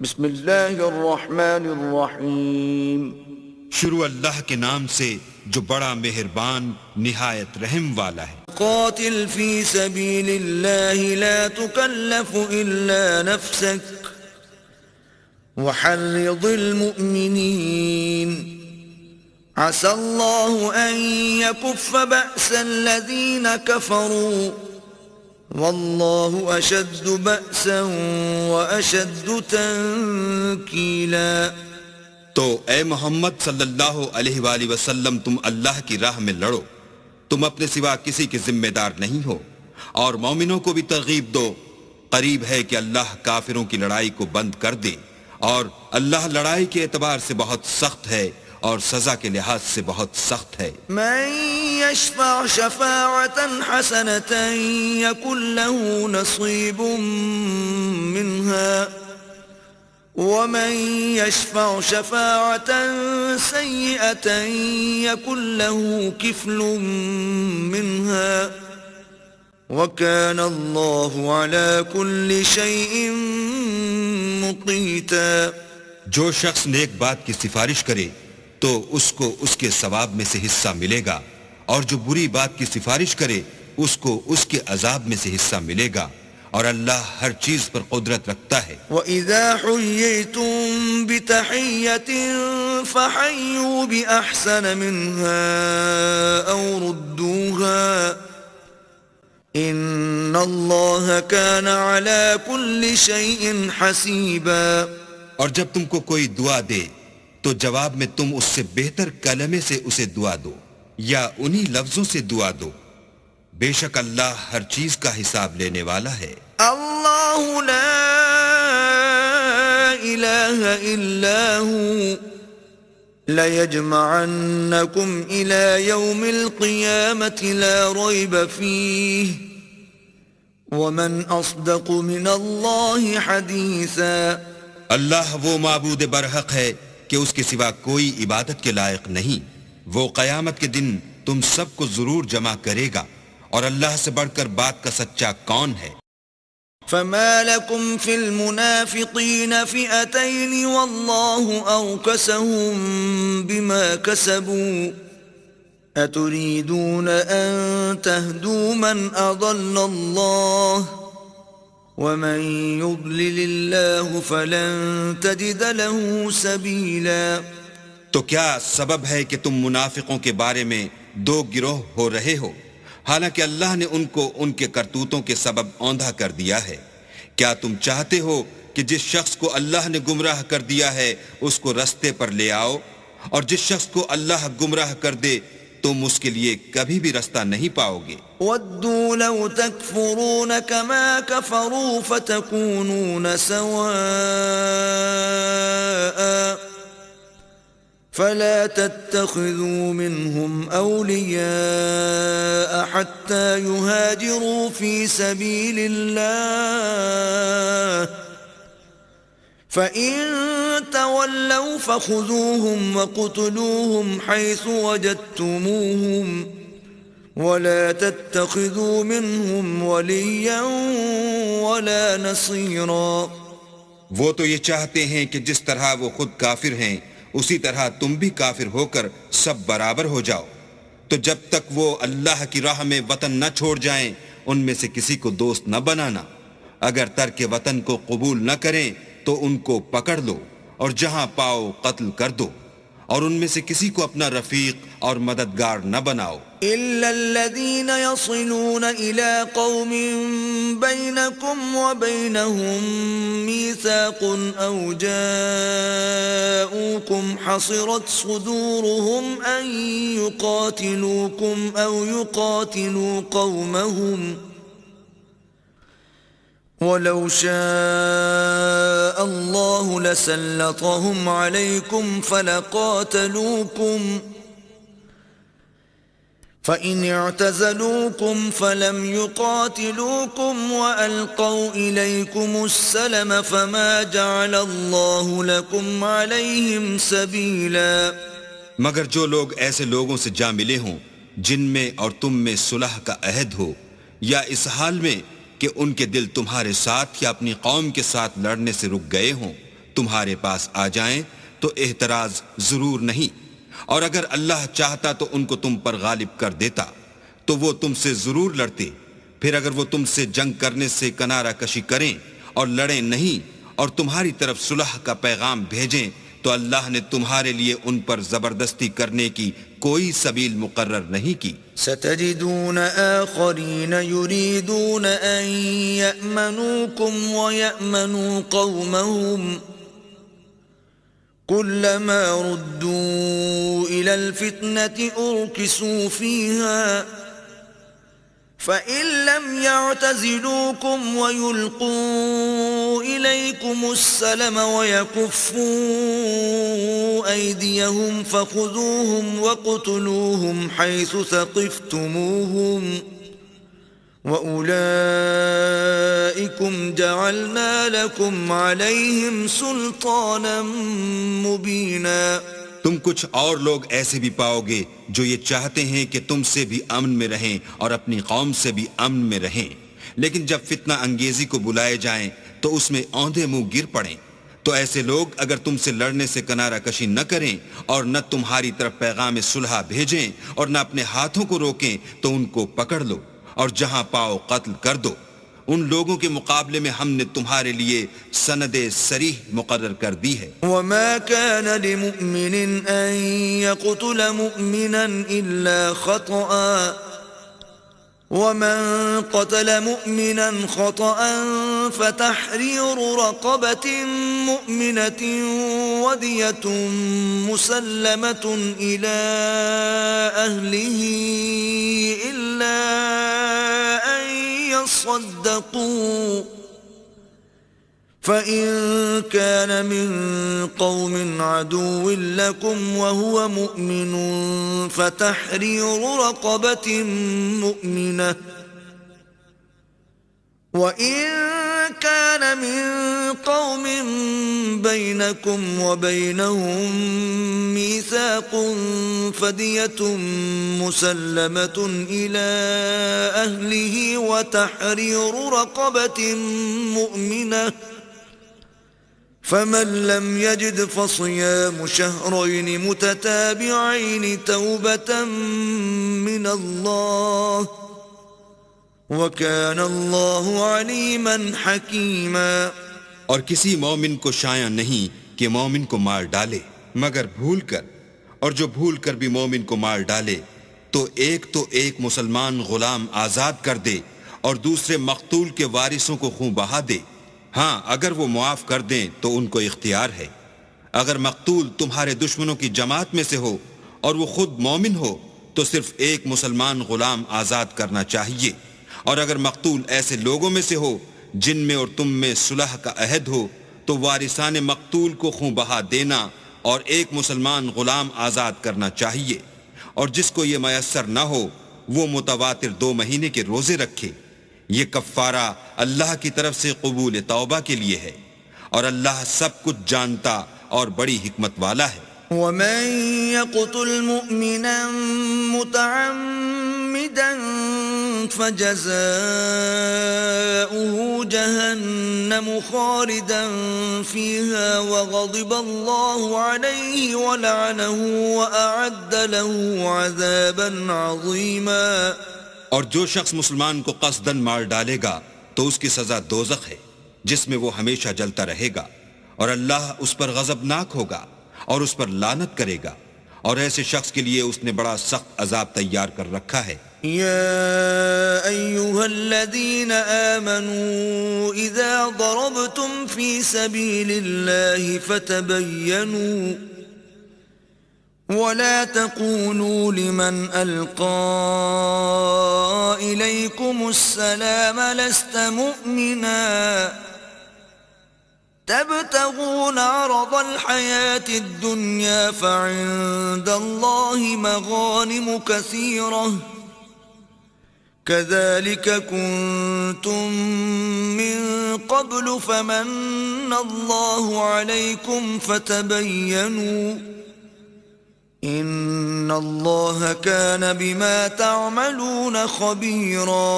بسم اللہ الرحمن الرحیم شروع اللہ کے نام سے جو بڑا مہربان نہایت رحم والا ہے۔ قاتل فی سبیل اللہ لا تکلف الا نفسك وحرض المؤمنین عسى اللہ ان یکف بأس الذین کفروا واللہ اشد بأسا واشد تنکیلا۔ تو اے محمد صلی اللہ علیہ وآلہ وسلم، تم اللہ کی راہ میں لڑو، تم اپنے سوا کسی کے ذمہ دار نہیں ہو، اور مومنوں کو بھی ترغیب دو، قریب ہے کہ اللہ کافروں کی لڑائی کو بند کر دے، اور اللہ لڑائی کے اعتبار سے بہت سخت ہے اور سزا کے لحاظ سے بہت سخت ہے۔ من يشفع شفاعة حسنة يكن له نصيب منها ومن يشفع شفاعة سيئة يكن له كفل منها وكان الله على كل شيء مقيتا۔ جو شخص نیک بات کی سفارش کرے تو اس کو اس کے ثواب میں سے حصہ ملے گا، اور جو بری بات کی سفارش کرے اس کو اس کے عذاب میں سے حصہ ملے گا، اور اللہ ہر چیز پر قدرت رکھتا ہے۔ وَإِذَا حُيِّيتُم بِتَحِيَّةٍ فَحَيُّوا بِأَحْسَنَ مِنْهَا أَوْ رُدُّوهَا إِنَّ اللَّهَ كَانَ عَلَى كُلِّ شَيْءٍ حَسِيبًا۔ اور جب تم کو کوئی دعا دے تو جواب میں تم اس سے بہتر کلمے سے اسے دعا دو یا انہی لفظوں سے دعا دو، بے شک اللہ ہر چیز کا حساب لینے والا ہے۔ اللہ لا الہ الا ہوا لیجمعنکم الی یوم القیامۃ لا ریب فیہ ومن اصدق من اللہ حدیثا۔ اللہ وہ معبود برحق ہے کہ اس کے سوا کوئی عبادت کے لائق نہیں، وہ قیامت کے دن تم سب کو ضرور جمع کرے گا، اور اللہ سے بڑھ کر بات کا سچا کون ہے؟ فما لكم في المنافقين فئتين والله أركسهم بما كسبوا أتريدون أن تهدوا من أضل الله ومن يضلل الله فلن تجد له سبيلا۔ تو کیا سبب ہے کہ تم منافقوں کے بارے میں دو گروہ ہو رہے ہو، حالانکہ اللہ نے ان کو ان کے کرتوتوں کے سبب اوندھا کر دیا ہے؟ کیا تم چاہتے ہو کہ جس شخص کو اللہ نے گمراہ کر دیا ہے اس کو رستے پر لے آؤ، اور جس شخص کو اللہ گمراہ کر دے تم اس کے لیے کبھی بھی رستہ نہیں پاؤ گے۔ وَدُّوا لَوْ تَكْفُرُونَ كَمَا كَفَرُوا فَتَكُونُونَ سَوَاءً فَلَا تَتَّخِذُوا مِنْهُمْ أَوْلِيَاءَ حَتَّى يُهَاجِرُوا فِي سَبِيلِ اللَّهِ فَإِن تَوَلَّوْا فَخُذُوهُمْ وَاقْتُلُوهُمْ حَيْثُ وَجَدتُّمُوهُمْ وَلَا تَتَّخِذُوا مِنْهُمْ وَلِيًّا وَلَا نَصِيرًا۔ وہ تو یہ چاہتے ہیں کہ جس طرح وہ خود کافر ہیں اسی طرح تم بھی کافر ہو کر سب برابر ہو جاؤ، تو جب تک وہ اللہ کی راہ میں وطن نہ چھوڑ جائیں ان میں سے کسی کو دوست نہ بنانا، اگر ترک وطن کو قبول نہ کریں تو ان کو پکڑ لو اور جہاں پاؤ قتل کر دو، اور ان میں سے کسی کو اپنا رفیق اور مددگار نہ بناؤ۔ إِلَّا الَّذِينَ يَصِلُونَ إِلَىٰ قَوْمٍ بَيْنَكُمْ وَبَيْنَهُم مِّيثَاقٌ أَوْ جَاءُوكُمْ حَصِرَتْ صُدُورُهُمْ أَن يُقَاتِلُوكُمْ أَوْ يُقَاتِلُوا قَوْمَهُمْ وَلَوْ شَاءَ اللَّهُ لَسَلَّطَهُمْ عَلَيْكُمْ فَلَقَاتَلُوكُمْ فَإِنِ اعْتَزَلُوكُمْ فَلَمْ يُقَاتِلُوكُمْ وَأَلْقَوْا إِلَيْكُمُ السَّلَمَ فَمَا جَعَلَ اللَّهُ لَكُمْ عَلَيْهِمْ سَبِيلًا۔ مگر جو لوگ ایسے لوگوں سے جا ملے ہوں جن میں اور تم میں صلح کا عہد ہو، یا اس حال میں کہ ان کے دل تمہارے ساتھ یا اپنی قوم کے ساتھ لڑنے سے رک گئے ہوں، تمہارے پاس آ جائیں تو احتراز ضرور نہیں، اور اگر اللہ چاہتا تو ان کو تم پر غالب کر دیتا تو وہ تم سے ضرور لڑتے۔ پھر اگر وہ تم سے جنگ کرنے سے کنارہ کشی کریں اور لڑیں نہیں اور تمہاری طرف صلح کا پیغام بھیجیں تو اللہ نے تمہارے لیے ان پر زبردستی کرنے کی کوئی سبیل مقرر نہیں کی۔ ستجدون آخرين يريدون أن يأمنوكم ويأمنوا قومهم كلما ردوا إلى الفتنة أركسوا فيها فإن لم يعتزلوكم ويلقوا إليكم السلم ويكفوا أيديهم فخذوهم وقتلوهم حيث ثقفتموهم وأولئكم جعلنا لكم عليهم سلطانا مبينا۔ تم کچھ اور لوگ ایسے بھی پاؤ گے جو یہ چاہتے ہیں کہ تم سے بھی امن میں رہیں اور اپنی قوم سے بھی امن میں رہیں، لیکن جب فتنہ انگیزی کو بلائے جائیں تو اس میں اوندھے منہ گر پڑیں۔ تو ایسے لوگ اگر تم سے لڑنے سے کنارہ کشی نہ کریں اور نہ تمہاری طرف پیغام صلح بھیجیں اور نہ اپنے ہاتھوں کو روکیں تو ان کو پکڑ لو اور جہاں پاؤ قتل کر دو۔ ان لوگوں کے مقابلے میں ہم نے تمہارے لیے سند صریح مقرر کر دی ہے۔ وما كان لمؤمن أن يقتل مؤمنا إلا خطأ ومن قتل مؤمنا خطأ فتحرير رقبة مؤمنة ودية مسلمة إلى أهله إلا أن يصدقوا فإن كان من قوم عدو لكم وهو مؤمن فتحرير رقبة مؤمنة وإن كان من قوم بينكم وبينهم ميثاق فدية مسلمة إلى أهله وتحرير رقبة مؤمنة فمن لم يجد فصيام شهرين متتابعين توبة من الله وَكَانَ اللَّهُ عَلِيمًا حَكِيمًا۔ اور کسی مومن کو شایع نہیں کہ مومن کو مار ڈالے مگر بھول کر، اور جو بھول کر بھی مومن کو مار ڈالے تو ایک مسلمان غلام آزاد کر دے اور دوسرے مقتول کے وارثوں کو خون بہا دے۔ ہاں اگر وہ معاف کر دیں تو ان کو اختیار ہے۔ اگر مقتول تمہارے دشمنوں کی جماعت میں سے ہو اور وہ خود مومن ہو تو صرف ایک مسلمان غلام آزاد کرنا چاہیے، اور اگر مقتول ایسے لوگوں میں سے ہو جن میں اور تم میں صلح کا عہد ہو تو وارثان مقتول کو خون بہا دینا اور ایک مسلمان غلام آزاد کرنا چاہیے، اور جس کو یہ میسر نہ ہو وہ متواتر 2 مہینے کے روزے رکھے۔ یہ کفارہ اللہ کی طرف سے قبول توبہ کے لیے ہے، اور اللہ سب کچھ جانتا اور بڑی حکمت والا ہے۔ ومن يقتل مؤمنا متعمدا فجزاؤه جهنم خالدا فيها وغضب الله عليه ولعنه وأعد له عذابا عظيما۔ اور جو شخص مسلمان کو قصداً مار ڈالے گا تو اس کی سزا دوزخ ہے جس میں وہ ہمیشہ جلتا رہے گا، اور اللہ اس پر غضبناک ہوگا اور اس پر لعنت کرے گا، اور ایسے شخص کے لیے اس نے بڑا سخت عذاب تیار کر رکھا ہے۔ يا أيها الذين آمنوا إذا ضربتم في سبيل الله فتبينوا ولا تقولوا لمن ألقى إليكم السلام لست مؤمنا تبتغون عرض الحياة الدنيا فعند الله مغانم كثيرة كذلك كنتم من قبل فمن الله عليكم فتبينوا إن الله كان بما تعملون خبيرا۔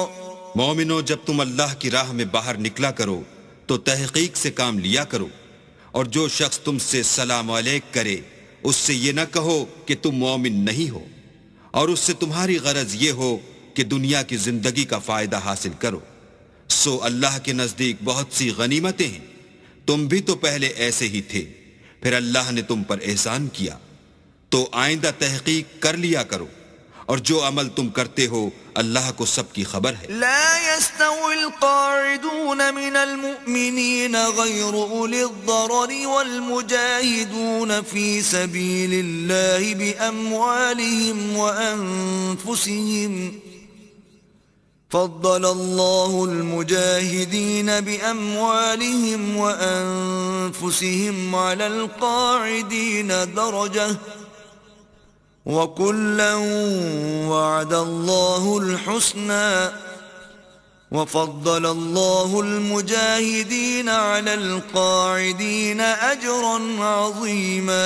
مومنو، جب تم اللہ کی راہ میں باہر نکلا کرو تو تحقیق سے کام لیا کرو، اور جو شخص تم سے سلام علیک کرے اس سے یہ نہ کہو کہ تم مومن نہیں ہو، اور اس سے تمہاری غرض یہ ہو کہ دنیا کی زندگی کا فائدہ حاصل کرو، سو اللہ کے نزدیک بہت سی غنیمتیں ہیں، تم بھی تو پہلے ایسے ہی تھے، پھر اللہ نے تم پر احسان کیا، تو آئندہ تحقیق کر لیا کرو، اور جو عمل تم کرتے ہو اللہ کو سب کی خبر ہے۔ لا يستوي القاعدون من المؤمنين غير أولي الضرر والمجاهدون في سبيل الله بأموالهم وأنفسهم فضل الله المجاهدين بأموالهم وأنفسهم على القاعدين درجة وَكُلًّا وَعَدَ اللَّهُ الْحُسْنَى وَفَضَّلَ اللَّهُ الْمُجَاهِدِينَ عَلَى الْقَاعِدِينَ أَجْرًا عَظِيمًا۔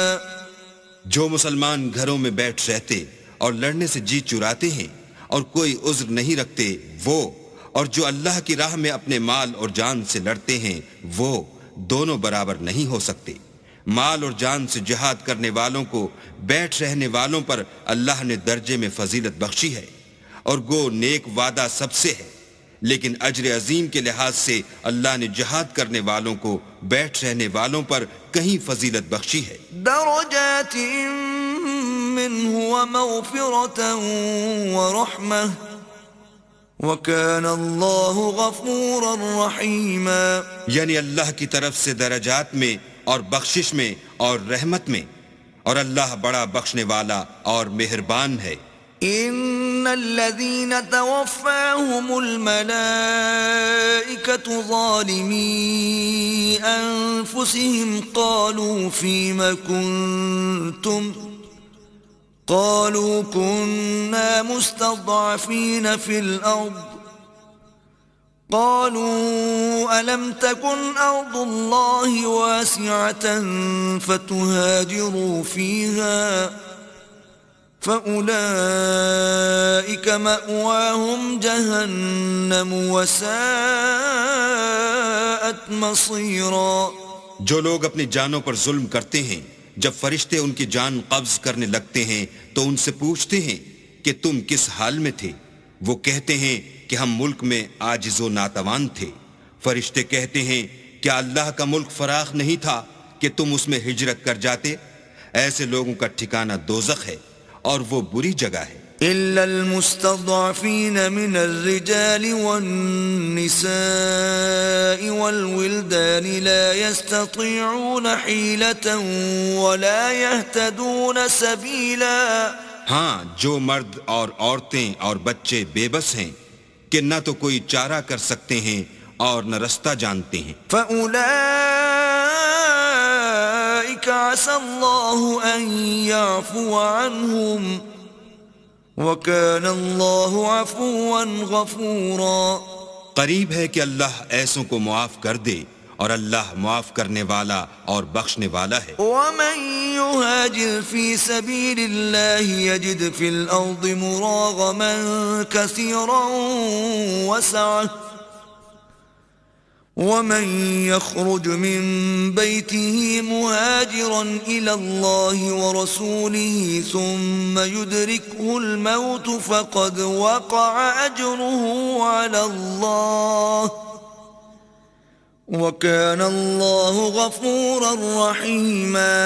جو مسلمان گھروں میں بیٹھ رہتے اور لڑنے سے جی چراتے ہیں اور کوئی عذر نہیں رکھتے وہ، اور جو اللہ کی راہ میں اپنے مال اور جان سے لڑتے ہیں وہ دونوں برابر نہیں ہو سکتے۔ مال اور جان سے جہاد کرنے والوں کو بیٹھ رہنے والوں پر اللہ نے درجے میں فضیلت بخشی ہے، اور گو نیک وعدہ سب سے ہے، لیکن اجر عظیم کے لحاظ سے اللہ نے جہاد کرنے والوں کو بیٹھ رہنے والوں پر کہیں فضیلت بخشی ہے۔ درجات منه ومغفرة ورحمة وكان الله غفورا رحيما، یعنی اللہ کی طرف سے درجات میں اور بخشش میں اور رحمت میں، اور اللہ بڑا بخشنے والا اور مہربان ہے۔ ان الذين توفاهم الملائكة ظالمي انفسهم قالوا فيما كنتم قالوا كنا مستضعفين في الارض قالوا ألم تكن أرض الله واسعة فتهاجروا فيها فأولئك مأواهم جهنم وساءت مصيرا۔ جو لوگ اپنی جانوں پر ظلم کرتے ہیں جب فرشتے ان کی جان قبض کرنے لگتے ہیں تو ان سے پوچھتے ہیں کہ تم کس حال میں تھے، وہ کہتے ہیں کہ ہم ملک میں عاجز و ناتوان تھے، فرشتے کہتے ہیں کیا اللہ کا ملک فراخ نہیں تھا کہ تم اس میں ہجرت کر جاتے؟ ایسے لوگوں کا ٹھکانہ دوزخ ہے اور وہ بری جگہ ہے۔ إلا المستضعفين من الرجال والنساء والولدان لا يستطيعون حيلة ولا يهتدون سبيلا۔ ہاں، جو مرد اور عورتیں اور بچے بے بس ہیں کہ نہ تو کوئی چارہ کر سکتے ہیں اور نہ رستہ جانتے ہیں۔ فَأُولَئِكَ عَسَى اللَّهُ أَن يَعْفُوَ عَنْهُمْ وَكَانَ اللَّهُ عَفُوًّا غَفُورًا۔ قریب ہے کہ اللہ ایسوں کو معاف کر دے اور اللہ معاف کرنے والا اور بخشنے والا ہے۔ وَمَن يُهَاجِرْ فِي سَبِيلِ اللَّهِ يَجِدْ فِي الْأَرْضِ مُرَاغَمًا كَثِيرًا وَسَعَةً وَمَن يَخْرُجْ مِن بَيْتِهِ مُهَاجِرًا إِلَى اللَّهِ وَرَسُولِهِ ثُمَّ يُدْرِكْهُ الْمَوْتُ فَقَدْ وَقَعَ أَجْرُهُ عَلَى اللَّهِ وَكَانَ اللَّهُ غَفُورًا رَحِيمًا۔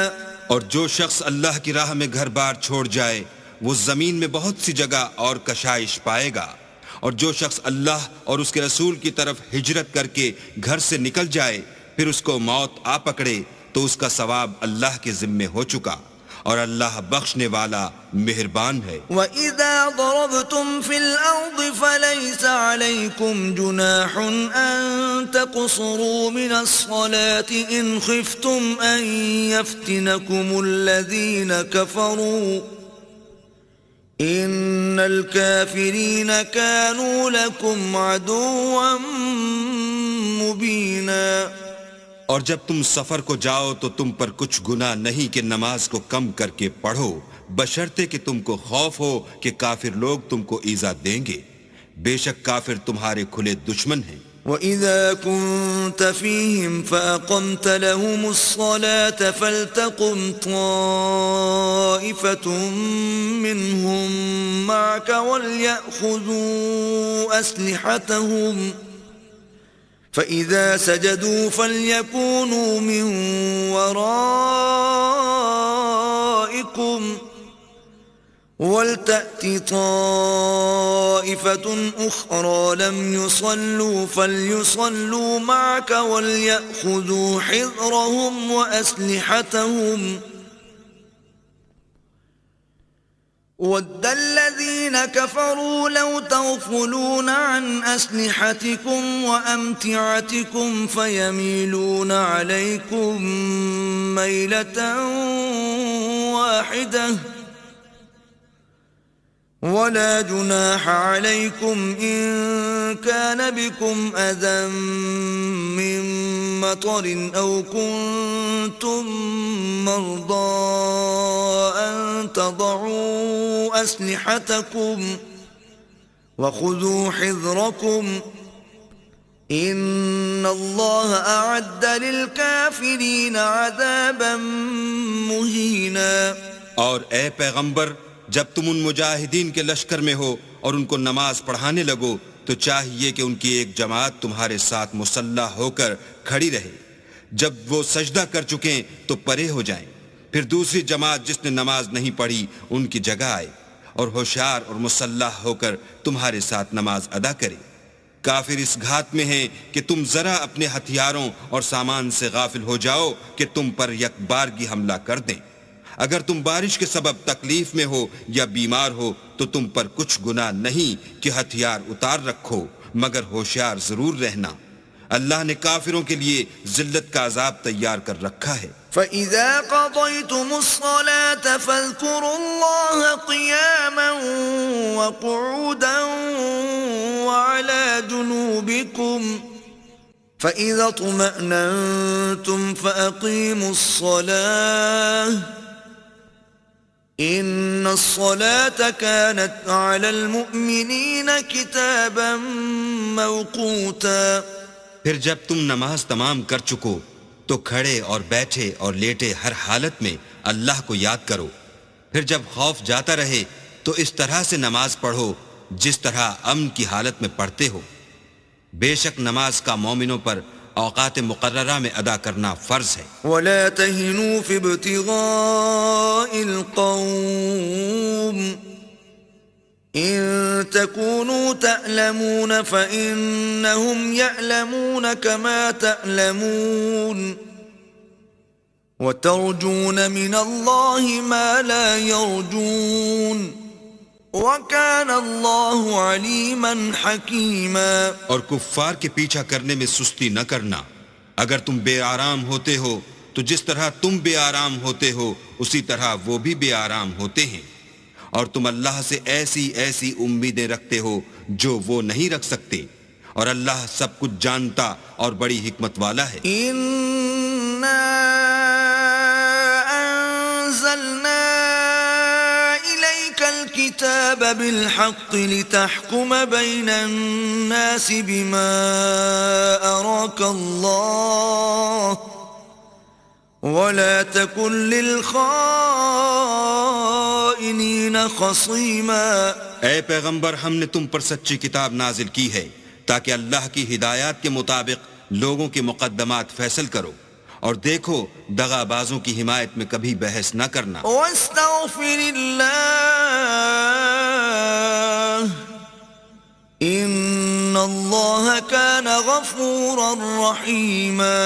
اور جو شخص اللہ کی راہ میں گھر بار چھوڑ جائے وہ زمین میں بہت سی جگہ اور کشائش پائے گا، اور جو شخص اللہ اور اس کے رسول کی طرف ہجرت کر کے گھر سے نکل جائے پھر اس کو موت آ پکڑے تو اس کا ثواب اللہ کے ذمے ہو چکا، اور اللہ بخشنے والا مہربان ہے۔ وَإِذَا ضَرَبْتُمْ فِي الْأَرْضِ فَلَيْسَ عَلَيْكُمْ جُنَاحٌ أَن تَقْصُرُوا مِنَ الصَّلَاةِ إِنْ خِفْتُمْ أَن يَفْتِنَكُمُ الَّذِينَ كَفَرُوا إِنَّ الْكَافِرِينَ كَانُوا لَكُمْ عَدُوًّا مُبِينًا۔ اور جب تم سفر کو جاؤ تو تم پر کچھ گناہ نہیں کہ نماز کو کم کر کے پڑھو، بشرطے کہ تم کو خوف ہو کہ کافر لوگ تم کو ایذا دیں گے، بے شک کافر تمہارے کھلے دشمن ہیں۔ وإذا كنت فيهم فأقمت لهم الصلاة فلتقم طائفة منهم معك وليأخذوا أسلحتهم فإذا سجدوا فليكونوا من ورائكم ولتأت طائفة أخرى لم يصلوا فليصلوا معك وليأخذوا حذرهم وأسلحتهم وَدَّ الَّذِينَ كَفَرُوا لَوْ تَغْفُلُونَ عَنْ أَسْلِحَتِكُمْ وَأَمْتِعَتِكُمْ فَيَمِيلُونَ عَلَيْكُمْ مَيْلَةً وَاحِدَةً ولا جناح عليكم إن كان بكم أذى من مطر أو كنتم مرضى أن تضعوا أسلحتكم وخذوا حذركم إن الله أعد للكافرين عذابا مهينا. اور اے پیغمبر، جب تم ان مجاہدین کے لشکر میں ہو اور ان کو نماز پڑھانے لگو تو چاہیے کہ ان کی ایک جماعت تمہارے ساتھ مسلح ہو کر کھڑی رہے. جب وہ سجدہ کر چکیں تو پرے ہو جائیں. پھر دوسری جماعت جس نے نماز نہیں پڑھی ان کی جگہ آئے اور ہوشیار اور مسلح ہو کر تمہارے ساتھ نماز ادا کرے. کافر اس گھات میں ہیں کہ تم ذرا اپنے ہتھیاروں اور سامان سے غافل ہو جاؤ کہ تم پر یک بارگی حملہ کر دیں. اگر تم بارش کے سبب تکلیف میں ہو یا بیمار ہو تو تم پر کچھ گناہ نہیں کہ ہتھیار اتار رکھو، مگر ہوشیار ضرور رہنا. اللہ نے کافروں کے لیے ذلت کا عذاب تیار کر رکھا ہے. فَإِذَا قَضَيْتُمُ الصَّلَاةَ فَاذْكُرُوا اللَّهَ قِيَامًا وَقُعُودًا وَعَلَى جُنُوبِكُمْ فَإِذَا اطْمَأْنَنْتُمْ فَأَقِيمُوا الصَّلَاةَ إِنَّ الصَّلَاةَ كَانَتْ عَلَى الْمُؤْمِنِينَ كِتَابًا مَوْقُوتًا. پھر جب تم نماز تمام کر چکو تو کھڑے اور بیٹھے اور لیٹے ہر حالت میں اللہ کو یاد کرو. پھر جب خوف جاتا رہے تو اس طرح سے نماز پڑھو جس طرح امن کی حالت میں پڑھتے ہو. بے شک نماز کا مومنوں پر اوقات مقررہ میں ادا کرنا فرض ہے. وَلَا تَهِنُوا فِي ابْتِغَاءِ الْقَوْمِ إِن تَكُونُوا تَأْلَمُونَ فَإِنَّهُمْ يَأْلَمُونَ كَمَا تَأْلَمُونَ وَتَرْجُونَ مِنَ اللَّهِ مَا لَا يَرْجُونَ وَكَانَ اللَّهُ عَلِيمًا حَكِيمًا. اور کفار کے پیچھا کرنے میں سستی نہ کرنا. اگر تم بے آرام ہوتے ہو تو جس طرح تم بے آرام ہوتے ہو اسی طرح وہ بھی بے آرام ہوتے ہیں. اور تم اللہ سے ایسی ایسی امیدیں رکھتے ہو جو وہ نہیں رکھ سکتے، اور اللہ سب کچھ جانتا اور بڑی حکمت والا ہے. إِنَّا أَنزَلْنَا إِلَيْكَ الْكِتَابَ بِالْحَقِّ لِتَحْكُمَ بَيْنَ النَّاسِ بِمَا أَرَاكَ اللَّهُ وَلَا تَكُنْ لِلْخَائِنِينَ خَصِيمًا. اے پیغمبر، ہم نے تم پر سچی کتاب نازل کی ہے تاکہ اللہ کی ہدایات کے مطابق لوگوں کے مقدمات فیصل کرو، اور دیکھو دغا بازوں کی حمایت میں کبھی بحث نہ کرنا. وَاسْتَغْفِرِ اللَّهَ إِنَّ اللَّهَ كَانَ غَفُورًا رَحِيمًا.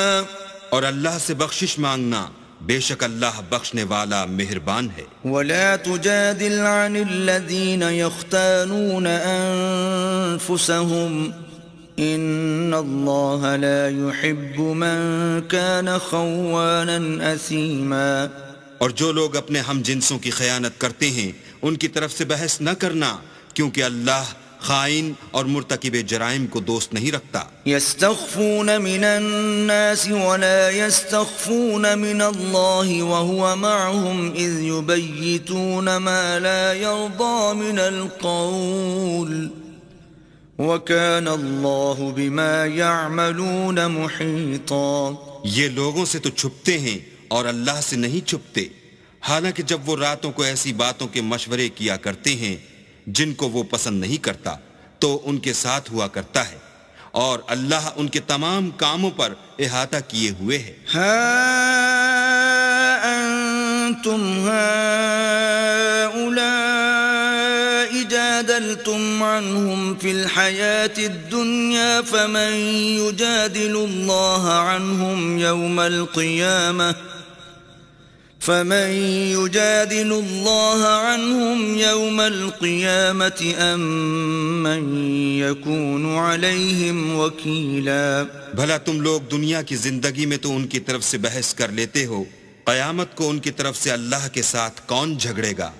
اور اللہ سے بخشش مانگنا، بے شک اللہ بخشنے والا مہربان ہے. وَلَا تُجَادِلْ عَنِ الَّذِينَ يَخْتَانُونَ أَنفُسَهُمْ إِنَّ اللَّهَ لَا يُحِبُّ مَنْ كَانَ خَوَّانًا أَثِيمًا. اور جو لوگ اپنے ہم جنسوں کی خیانت کرتے ہیں ان کی طرف سے بحث نہ کرنا، کیونکہ اللہ خائن اور مرتکب جرائم کو دوست نہیں رکھتا. يستخفون من الناس ولا يستخفون من الله وهو معهم إذ يبيتون ما لا يرضى من القول وكان الله بما يعملون محيطا. یہ لوگوں سے تو چھپتے ہیں اور اللہ سے نہیں چھپتے، حالانکہ جب وہ راتوں کو ایسی باتوں کے مشورے کیا کرتے ہیں جن کو وہ پسند نہیں کرتا تو ان کے ساتھ ہوا کرتا ہے، اور اللہ ان کے تمام کاموں پر احاطہ کیے ہوئے ہے. ها أنتم هؤلاء جادلتم عنهم في الحياة الدنيا فمن يجادل الله عنهم يوم القيامة أم من يكون عليهم وكيلا. بھلا تم لوگ دنیا کی زندگی میں تو ان کی طرف سے بحث کر لیتے ہو، قیامت کو ان کی طرف سے اللہ کے ساتھ کون جھگڑے گا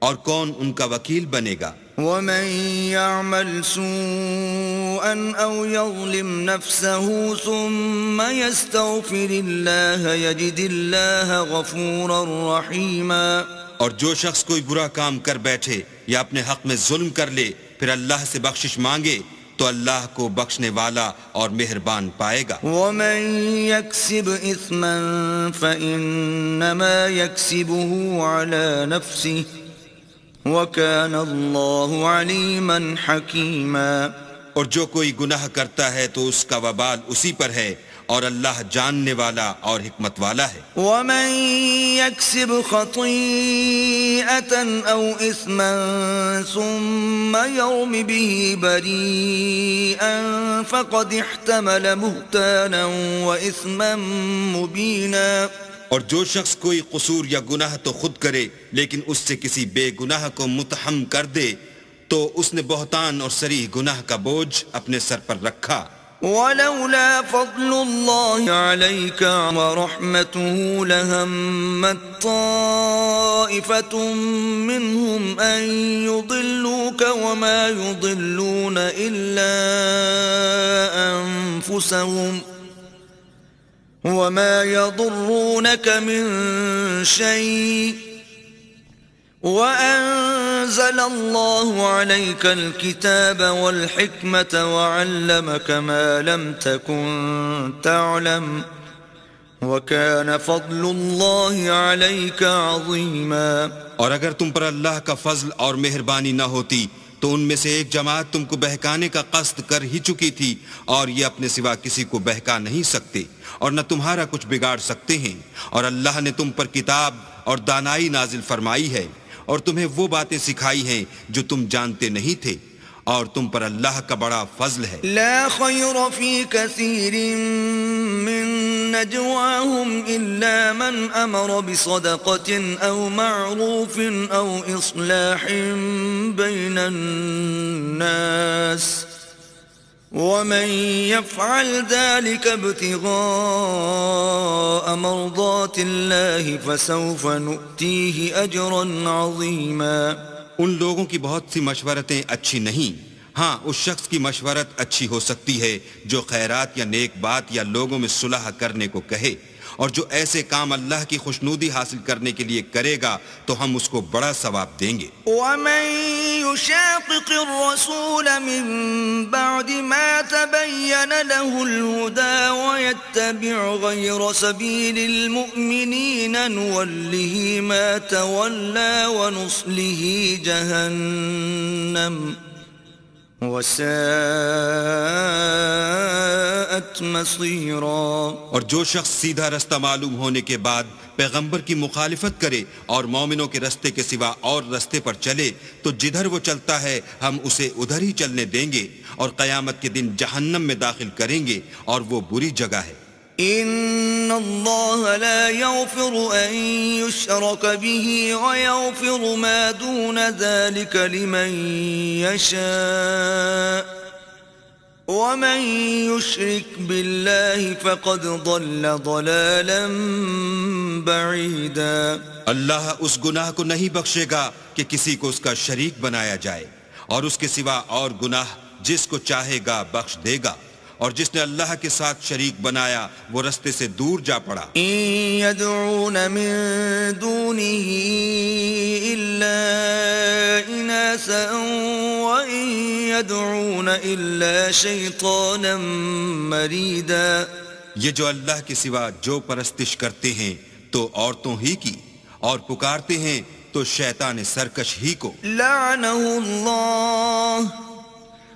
اور کون ان کا وکیل بنے گا؟ ومن يعمل سوءا أو يظلم نفسه ثم يستغفر الله يجد الله غفورا رحيما. اور جو شخص کوئی برا کام کر بیٹھے یا اپنے حق میں ظلم کر لے پھر اللہ سے بخشش مانگے تو اللہ کو بخشنے والا اور مہربان پائے گا. ومن يكسب إثما فإنما يكسبه على نفسه وَكَانَ اللَّهُ عَلِيمًا حَكِيمًا. اور جو کوئی گناہ کرتا ہے تو اس کا وبال اسی پر ہے، اور اللہ جاننے والا اور حکمت والا ہے. وَمَن يَكْسِبْ خَطِيئَةً أَوْ إِثْمًا ثُمَّ يَرْمِ بِهِ بَرِيئًا فَقَدِ احْتَمَلَ بُهْتَانًا وَإِثْمًا مُبِينًا. اور جو شخص کوئی قصور یا گناہ تو خود کرے لیکن اس سے کسی بے گناہ کو متہم کر دے تو اس نے بہتان اور صریح گناہ کا بوجھ اپنے سر پر رکھا. وَلَوْلَا فَضْلُ اللَّهِ عَلَيْكَ وَرَحْمَتُهُ لَهَمَّتْ طَائِفَةٌ مِّنْهُمْ أَن يُضِلُّوكَ وَمَا يُضِلُّونَ إِلَّا أَنفُسَهُمْ وَمَا يَضُرُّونَكَ مِن شَيْءٍ وَأَنزَلَ اللَّهُ عَلَيْكَ الْكِتَابَ وَالْحِكْمَةَ وَعَلَّمَكَ مَا لَمْ تَكُن تَعْلَمُ وَكَانَ فَضْلُ اللَّهِ عَلَيْكَ عَظِيمًا. اور اگر تم پر اللہ کا فضل اور مہربانی نہ ہوتی تو ان میں سے ایک جماعت تم کو بہکانے کا قصد کر ہی چکی تھی، اور یہ اپنے سوا کسی کو بہکا نہیں سکتے اور نہ تمہارا کچھ بگاڑ سکتے ہیں. اور اللہ نے تم پر کتاب اور دانائی نازل فرمائی ہے اور تمہیں وہ باتیں سکھائی ہیں جو تم جانتے نہیں تھے، اور تم پر اللہ کا بڑا فضل ہے. لا خیر فی کثیر من نجواہم الا من امر بصدقة او معروف او اصلاح بین الناس ومن يفعل ذلك ابتغاء مرضات الله فسوف نؤتيه اجرا عظيما. ان لوگوں کی بہت سی مشورتیں اچھی نہیں، ہاں اس شخص کی مشورت اچھی ہو سکتی ہے جو خیرات یا نیک بات یا لوگوں میں صلح کرنے کو کہے، اور جو ایسے کام اللہ کی خوشنودی حاصل کرنے کے لیے کرے گا تو ہم اس کو بڑا ثواب دیں گے. وَمَن يُشَاقِقِ الرَّسُولَ مِن بَعْدِ مَا تَبَيَّنَ لَهُ الْهُدَى وَيَتَّبِعْ غَيْرَ سَبِيلِ الْمُؤْمِنِينَ نُوَلِّهِ مَا تَوَلَّى وَنُصْلِهِ جَهَنَّمَ وَسَاءَتْ مَصِيرًا. اور جو شخص سیدھا رستہ معلوم ہونے کے بعد پیغمبر کی مخالفت کرے اور مومنوں کے رستے کے سوا اور رستے پر چلے تو جدھر وہ چلتا ہے ہم اسے ادھر ہی چلنے دیں گے اور قیامت کے دن جہنم میں داخل کریں گے، اور وہ بری جگہ ہے. ان اللہ لا یغفر ان یشرک به ویغفر ما دون ذلك لمن یشاء ومن یشرک باللہ فقد ضل ضلالا بعیدا. اللہ اس گناہ کو نہیں بخشے گا کہ کسی کو اس کا شریک بنایا جائے، اور اس کے سوا اور گناہ جس کو چاہے گا بخش دے گا، اور جس نے اللہ کے ساتھ شریک بنایا وہ رستے سے دور جا پڑا. ان يدعون من دونه الا اناسا وان يدعون إلا شيطانا مريدا. یہ جو اللہ کے سوا جو پرستش کرتے ہیں تو عورتوں ہی کی، اور پکارتے ہیں تو شیطان سرکش ہی کو. لعنه الله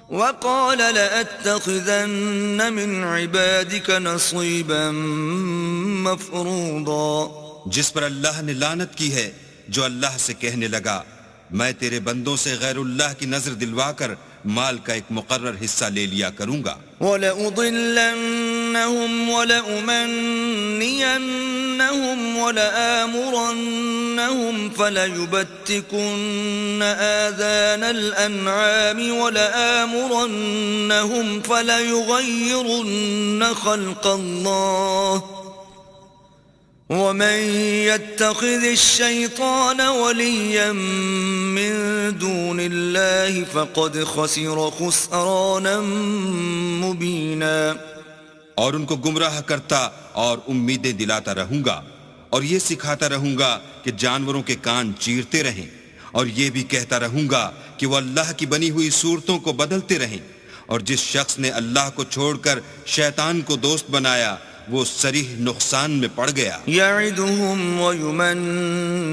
وقال لأتخذن من عبادك نصيبا مفروضا. جس پر اللہ نے لعنت کی ہے، جو اللہ سے کہنے لگا میں تیرے بندوں سے غیر اللہ کی نظر دلوا کر مال کا ایک مقرر حصہ لے لیا کروں گا. وَلَأُضِلَّنَّهُمْ وَلَأُمَنِّيَنَّهُمْ وَلَآمُرَنَّهُمْ فَلَيُبَتِّكُنَّ آذَانَ الْأَنْعَامِ وَلَآمُرَنَّهُمْ فَلَيُغَيِّرُنَّ خَلْقَ اللَّهِ وَمَن يَتَّخِذِ الشَّيْطَانَ وَلِيًّا مِّن دُونِ اللَّهِ فَقَدْ خَسِرَ خُسْرَانًا مُّبِينًا. اور ان کو گمراہ کرتا اور امیدیں دلاتا رہوں گا، اور یہ سکھاتا رہوں گا کہ جانوروں کے کان چیرتے رہیں، اور یہ بھی کہتا رہوں گا کہ وہ اللہ کی بنی ہوئی صورتوں کو بدلتے رہیں. اور جس شخص نے اللہ کو چھوڑ کر شیطان کو دوست بنایا وہ صریح نقصان میں پڑ گیا. يَعِدُهُمْ وَيُمَنِّيهِمْ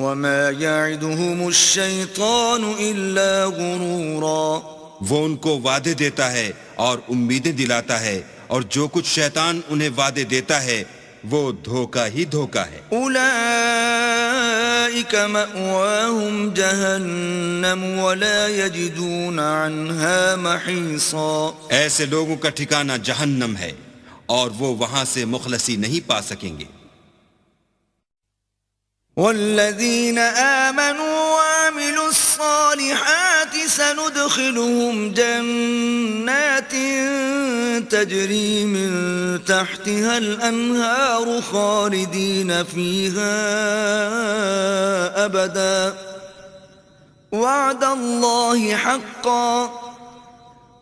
وَمَا يَعِدُهُمُ الشَّيْطَانُ إِلَّا غُرُورًا. وہ ان کو وعدے دیتا ہے اور امیدیں دلاتا ہے، اور جو کچھ شیطان انہیں وعدے دیتا ہے وہ دھوکہ ہی دھوکہ ہے. أُولَئِكَ مَأْوَاهُمْ جَهَنَّمُ وَلَا يَجِدُونَ عَنْهَا مَحِيصًا. ایسے لوگوں کا ٹھکانہ جہنم ہے اور وہ وہاں سے مخلصی نہیں پا سکیں گے. والذين آمنوا وعملوا الصالحات سندخلهم جنات تجري من تحتها الأنهار خالدين فيها أبدا وعد الله حقا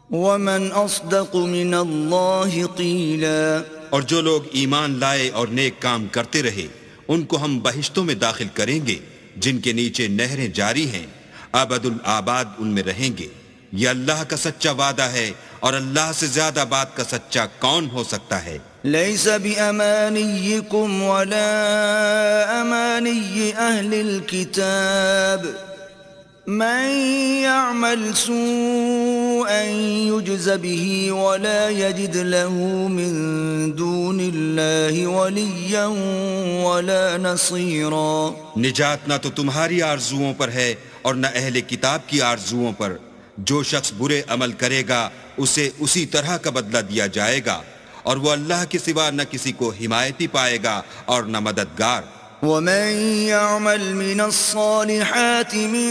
ومن أصدق من الله قيلا. اور جو لوگ ایمان لائے اور نیک کام کرتے رہے ان کو ہم بہشتوں میں داخل کریں گے جن کے نیچے نہریں جاری ہیں، ابد الآباد ان میں رہیں گے. یہ اللہ کا سچا وعدہ ہے، اور اللہ سے زیادہ بات کا سچا کون ہو سکتا ہے؟ ليس بأمانيكم ولا أماني أهل الكتاب من يعمل سوءا يجز به ولا يجد له من دون الله وليا ولا نصيرا. نجات نہ تو تمہاری آرزوؤں پر ہے اور نہ اہل کتاب کی آرزوؤں پر. جو شخص برے عمل کرے گا اسے اسی طرح کا بدلہ دیا جائے گا، اور وہ اللہ کے سوا نہ کسی کو حمایتی پائے گا اور نہ مددگار. ومن يعمل من الصالحات من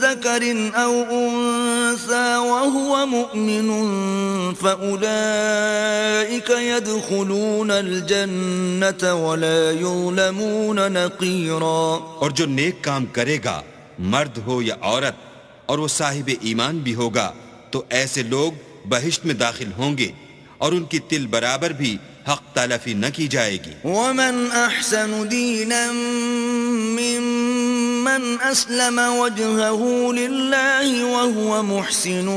ذكر أو أنثى وهو مؤمن فأولئك يدخلون الجنة ولا يظلمون نقيرا. اور جو نیک کام کرے گا مرد ہو یا عورت اور وہ صاحب ایمان بھی ہوگا تو ایسے لوگ بہشت میں داخل ہوں گے اور ان کی تل برابر بھی حق تلافی نہ کی جائے گی. ومن احسن دینا ممن اسلم وجهه لله وهو محسن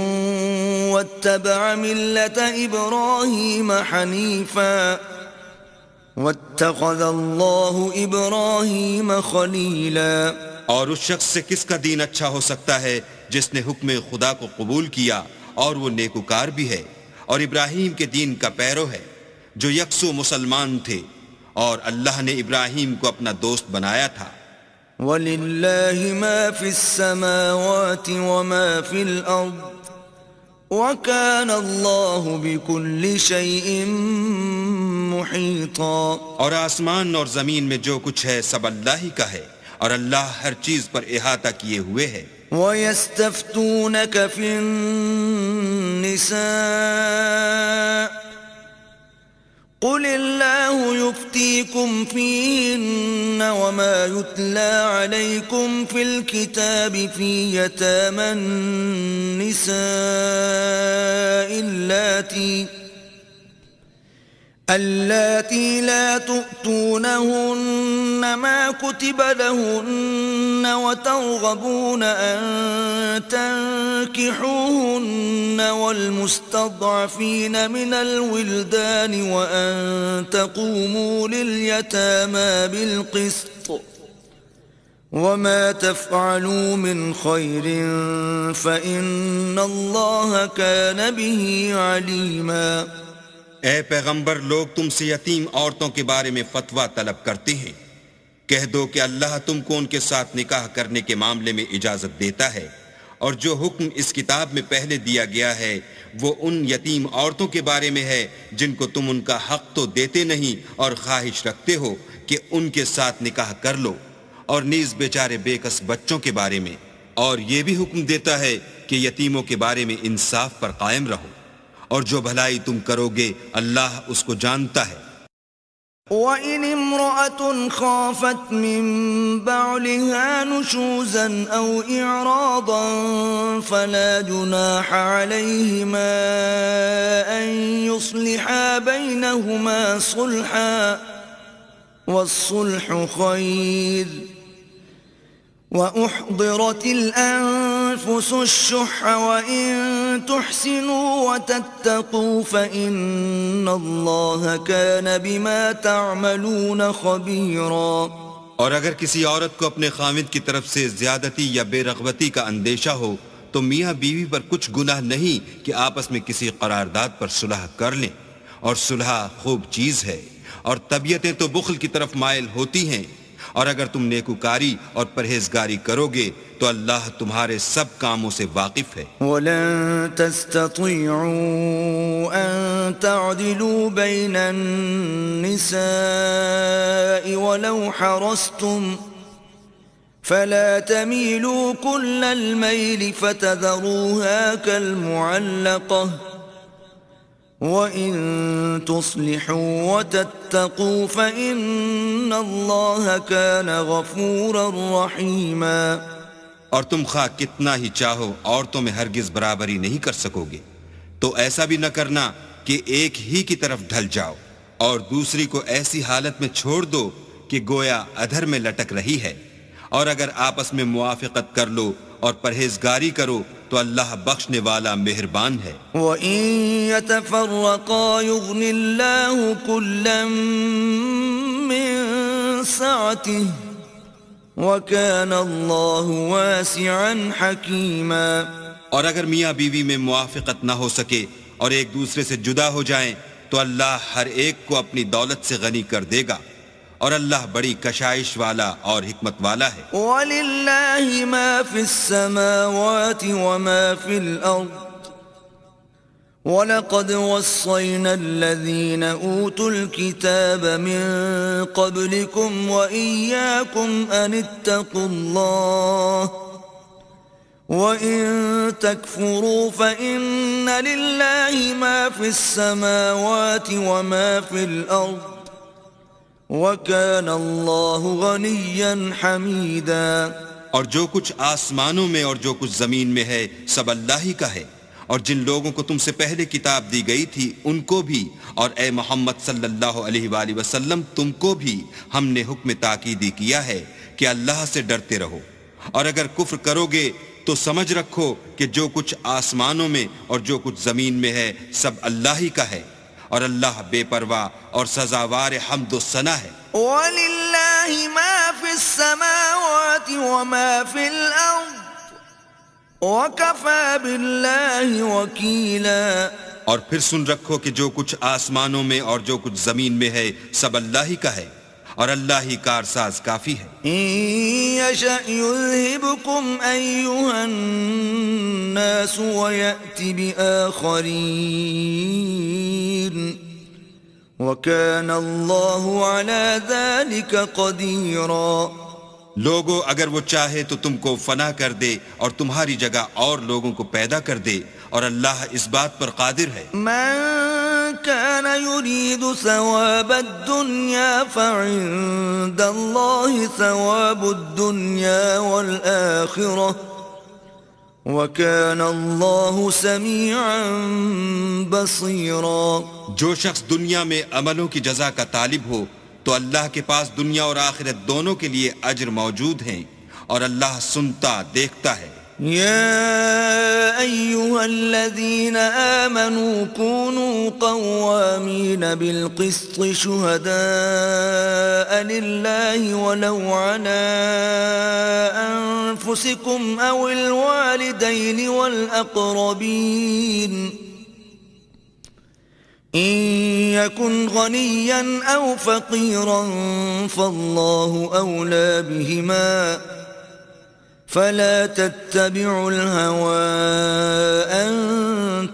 واتبع ملة ابراهيم حنيفا واتخذ الله ابراهيم خليلا. اور اس شخص سے کس کا دین اچھا ہو سکتا ہے جس نے حکم خدا کو قبول کیا اور وہ نیکوکار بھی ہے اور ابراہیم کے دین کا پیرو ہے جو یکسو مسلمان تھے، اور اللہ نے ابراہیم کو اپنا دوست بنایا تھا. وَلِلَّهِ مَا فِي السَّمَاوَاتِ وَمَا فِي الْأَرْضِ وَكَانَ اللَّهُ بِكُلِّ شَيْءٍ مُحِيطًا. اور آسمان اور زمین میں جو کچھ ہے سب اللہ ہی کا ہے، اور اللہ ہر چیز پر احاطہ کیے ہوئے ہے. وَيَسْتَفْتُونَكَ فِي النِّسَاءِ قُلِ اللَّهُ يُفْتِيكُمْ فِيهِنَّ وَمَا يُتْلَى عَلَيْكُمْ فِي الْكِتَابِ فِي يَتَامَى النِّسَاءِ اللاتي لا تؤتونهن ما كتب لهن وترغبون أن تنكحوهن والمستضعفين من الولدان وأن تقوموا لليتامى بالقسط وما تفعلوا من خير فإن الله كان به عليما. اے پیغمبر، لوگ تم سے یتیم عورتوں کے بارے میں فتویٰ طلب کرتے ہیں. کہہ دو کہ اللہ تم کو ان کے ساتھ نکاح کرنے کے معاملے میں اجازت دیتا ہے، اور جو حکم اس کتاب میں پہلے دیا گیا ہے وہ ان یتیم عورتوں کے بارے میں ہے جن کو تم ان کا حق تو دیتے نہیں اور خواہش رکھتے ہو کہ ان کے ساتھ نکاح کر لو، اور نیز بیچارے بے کس بچوں کے بارے میں. اور یہ بھی حکم دیتا ہے کہ یتیموں کے بارے میں انصاف پر قائم رہو، اور جو بھلائی تم کرو گے اللہ اس کو جانتا ہے. وَإِنِ امْرَأَةٌ خَافَتْ مِنْ بَعْلِهَا نُشُوزًا أَوْ إِعْرَاضًا فَلَا جُنَاحَ عَلَيْهِمَا أَنْ يُصْلِحَا بَيْنَهُمَا صُلْحًا وَالصُّلْحُ خَيْرٌ وَأُحْضِرَتِ الْأَنفُسُ الشُّحَّ وَإِن تُحْسِنُوا وَتَتَّقُوا فَإِنَّ اللَّهَ كَانَ بِمَا تَعْمَلُونَ خَبِيرًا. اور اگر کسی عورت کو اپنے خاوند کی طرف سے زیادتی یا بے رغبتی کا اندیشہ ہو تو میاں بیوی پر کچھ گناہ نہیں کہ آپس میں کسی قرارداد پر صلح کر لیں، اور صلح خوب چیز ہے، اور طبیعتیں تو بخل کی طرف مائل ہوتی ہیں. اور اگر تم نیکوکاری اور پرہیزگاری کرو گے تو اللہ تمہارے سب کاموں سے واقف ہے. وَلَن تَسْتَطِيعُوا أَن تَعْدِلُوا بَيْنَ النِّسَاءِ وَلَوْ حَرَصْتُمْ فَلَا تَمِيلُوا كُلَّ الْمَيْلِ فَتَذَرُوهَا كَالْمُعَلَّقَةِ وَإِن تُصْلِحُوا وَتَتَّقُوا فَإِنَّ اللَّهَ كَانَ غَفُورًا رَحِيمًا. اور تم خواہ کتنا ہی چاہو عورتوں میں ہرگز برابری نہیں کر سکو گے، تو ایسا بھی نہ کرنا کہ ایک ہی کی طرف ڈھل جاؤ اور دوسری کو ایسی حالت میں چھوڑ دو کہ گویا ادھر میں لٹک رہی ہے. اور اگر آپس میں موافقت کر لو اور پرہیزگاری کرو تو اللہ بخشنے والا مہربان ہے. وَإِن يَتَفَرَّقَا يُغْنِ اللَّهُ كُلًّا مِّن سَعَتِهِ وَكَانَ اللَّهُ وَاسِعًا حَكِيمًا. اور اگر میاں بیوی میں موافقت نہ ہو سکے اور ایک دوسرے سے جدا ہو جائیں تو اللہ ہر ایک کو اپنی دولت سے غنی کر دے گا، اور اللہ بڑی کشائش والا اور حکمت والا ہے. وَلِلَّهِ مَا فِي السَّمَاوَاتِ وَمَا فِي الْأَرْضِ وَلَقَدْ وَصَّيْنَا الَّذِينَ أُوتُوا الْكِتَابَ مِنْ قَبْلِكُمْ وَإِيَّاكُمْ أَنِ اتَّقُوا اللَّهَ وَإِن تَكْفُرُوا فَإِنَّ لِلَّهِ مَا فِي السَّمَاوَاتِ وَمَا فِي الْأَرْضِ وَكَانَ اللَّهُ غَنِيًّا حَمِيدًا. اور جو کچھ آسمانوں میں اور جو کچھ زمین میں ہے سب اللہ ہی کا ہے، اور جن لوگوں کو تم سے پہلے کتاب دی گئی تھی ان کو بھی، اور اے محمد صلی اللہ علیہ وآلہ وسلم تم کو بھی ہم نے حکم تاکیدی کیا ہے کہ اللہ سے ڈرتے رہو. اور اگر کفر کرو گے تو سمجھ رکھو کہ جو کچھ آسمانوں میں اور جو کچھ زمین میں ہے سب اللہ ہی کا ہے، اور اللہ بے پرواہ اور سزاوار حمد و ثنا ہے. وَلِلَّهِ مَا فِي السَّمَاوَاتِ وَمَا فِي الْأَرْضِ وَكَفَى بِاللَّهِ وَكِيلًا. اور پھر سن رکھو کہ جو کچھ آسمانوں میں اور جو کچھ زمین میں ہے سب اللہ ہی کا ہے، اور اللہ ہی کارساز کافی ہے. إِن يَشَأْ يُذْهِبْكُمْ أَيُّهَا النَّاسُ وَيَأْتِ بِآخَرِينَ وَكَانَ اللَّهُ عَلَى ذَلِكَ قَدِيرًا. لوگو اگر وہ چاہے تو تم کو فنا کر دے اور تمہاری جگہ اور لوگوں کو پیدا کر دے، اور اللہ اس بات پر قادر ہے. من كان يريد ثواب الدنيا فعند الله ثواب الدنيا والآخرة وكان الله سميعا بصيرا. جو شخص دنیا میں عملوں کی جزا کا طالب ہو تو اللہ کے پاس دنیا اور آخرت دونوں کے لیے اجر موجود ہیں، اور اللہ سنتا دیکھتا ہے. يا أيها الذين آمنوا كونوا قوامين بالقسط شهداء لله ولو على أنفسكم أو الوالدين والأقربين إن يكن غنيا أو فقيرا فالله أولى بهما فلا تتبعوا الهوى أن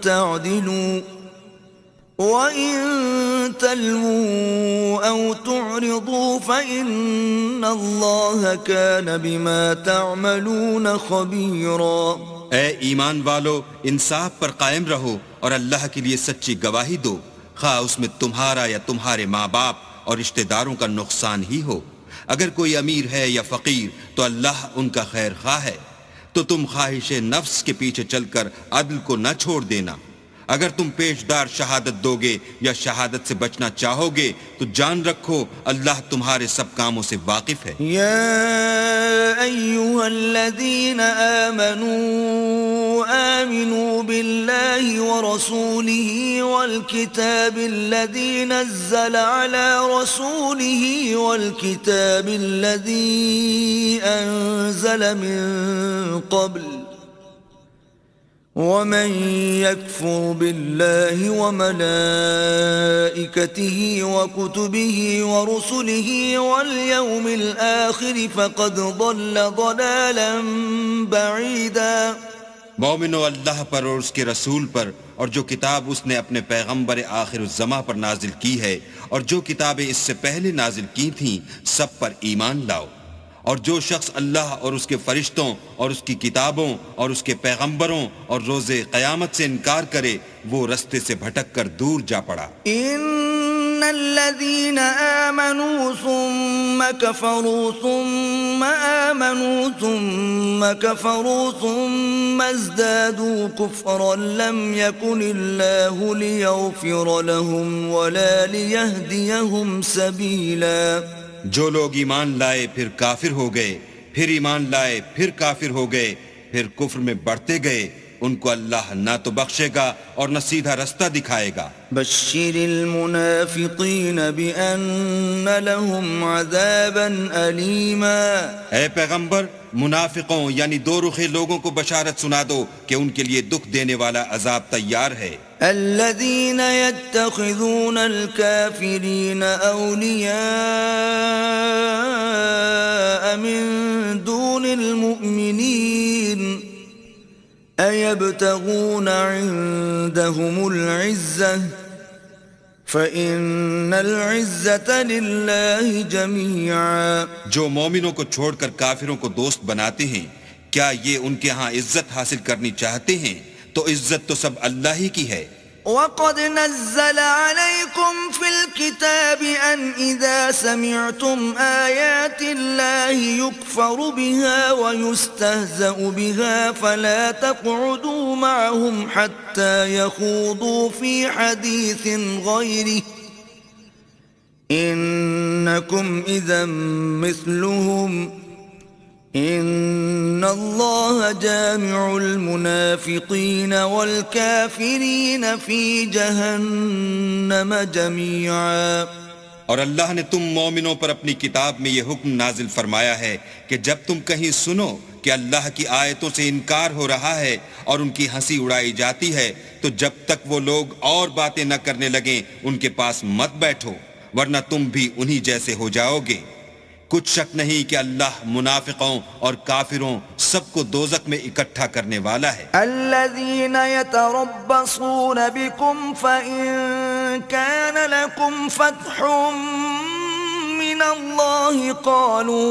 تعدلوا وإن تلووا أو تعرضوا فإن الله كان بما تعملون خبيرا. اے ایمان والو، انصاف پر قائم رہو اور اللہ کے لیے سچی گواہی دو، خواہ اس میں تمہارا یا تمہارے ماں باپ اور رشتہ داروں کا نقصان ہی ہو. اگر کوئی امیر ہے یا فقیر تو اللہ ان کا خیر خواہ ہے، تو تم خواہش نفس کے پیچھے چل کر عدل کو نہ چھوڑ دینا. اگر تم پیشدار شہادت دو گے یا شہادت سے بچنا چاہو گے تو جان رکھو اللہ تمہارے سب کاموں سے واقف ہے. یا ایھا الذین آمنوا آمنوا باللہ ورسولہ والکتاب الذی نزل علی رسولہ والکتاب الذی انزل من قبل ومن يكفر بالله وملائكته وكتبه ورسله واليوم الآخر فقد ضل ضلالا بعيدا. مومنو، اللہ پر اور اس کے رسول پر اور جو کتاب اس نے اپنے پیغمبر آخر الزماں پر نازل کی ہے اور جو کتابیں اس سے پہلے نازل کی تھیں سب پر ایمان لاؤ. اور جو شخص اللہ اور اس کے فرشتوں اور اس کی کتابوں اور اس کے پیغمبروں اور روز قیامت سے انکار کرے وہ رستے سے بھٹک کر دور جا پڑا. ان الذين آمنوا ثم كفروا ثم آمنوا ثم كفروا ثم ازدادوا كفرا لم يكن الله ليغفر لهم ولا ليهديهم سبيلا. جو لوگ ایمان لائے پھر کافر ہو گئے، پھر ایمان لائے پھر کافر ہو گئے، پھر کفر میں بڑھتے گئے، ان کو اللہ نہ تو بخشے گا اور نہ سیدھا رستہ دکھائے گا. بشر المنافقین بأن لهم عذابا علیما. اے پیغمبر، منافقوں یعنی دو رخے لوگوں کو بشارت سنا دو کہ ان کے لیے دکھ دینے والا عذاب تیار ہے. الذين يتخذون الكافرين أولياء من دون المؤمنين أيبتغون عندهم العزة فإن العزة لله جميعا. جو مومنوں کو چھوڑ کر کافروں کو دوست بناتے ہیں، کیا یہ ان کے ہاں عزت حاصل کرنی چاہتے ہیں؟ تو عزت تو سب اللہ ہی کی ہے. وَقَدْ نَزَّلَ عَلَيْكُمْ فِي الْكِتَابِ أَنْ إِذَا سَمِعْتُمْ آيَاتِ اللَّهِ يُكْفَرُ بِهَا وَيُسْتَهْزَأُ بِهَا فَلَا تَقْعُدُوا مَعَهُمْ حَتَّى يَخُوضُوا فِي حَدِيثٍ غَيْرِهِ إِنَّكُمْ إِذًا مِثْلُهُمْ ان اللہ جامع المنافقین والکافرین فی جہنم جميعا. اور اللہ نے تم مومنوں پر اپنی کتاب میں یہ حکم نازل فرمایا ہے کہ جب تم کہیں سنو کہ اللہ کی آیتوں سے انکار ہو رہا ہے اور ان کی ہنسی اڑائی جاتی ہے تو جب تک وہ لوگ اور باتیں نہ کرنے لگیں ان کے پاس مت بیٹھو، ورنہ تم بھی انہی جیسے ہو جاؤ گے. کچھ شک نہیں کہ اللہ منافقوں اور کافروں سب کو دوزخ میں اکٹھا کرنے والا ہے. الذين يتربصون بكم فإن كان لكم فتح من الله قالوا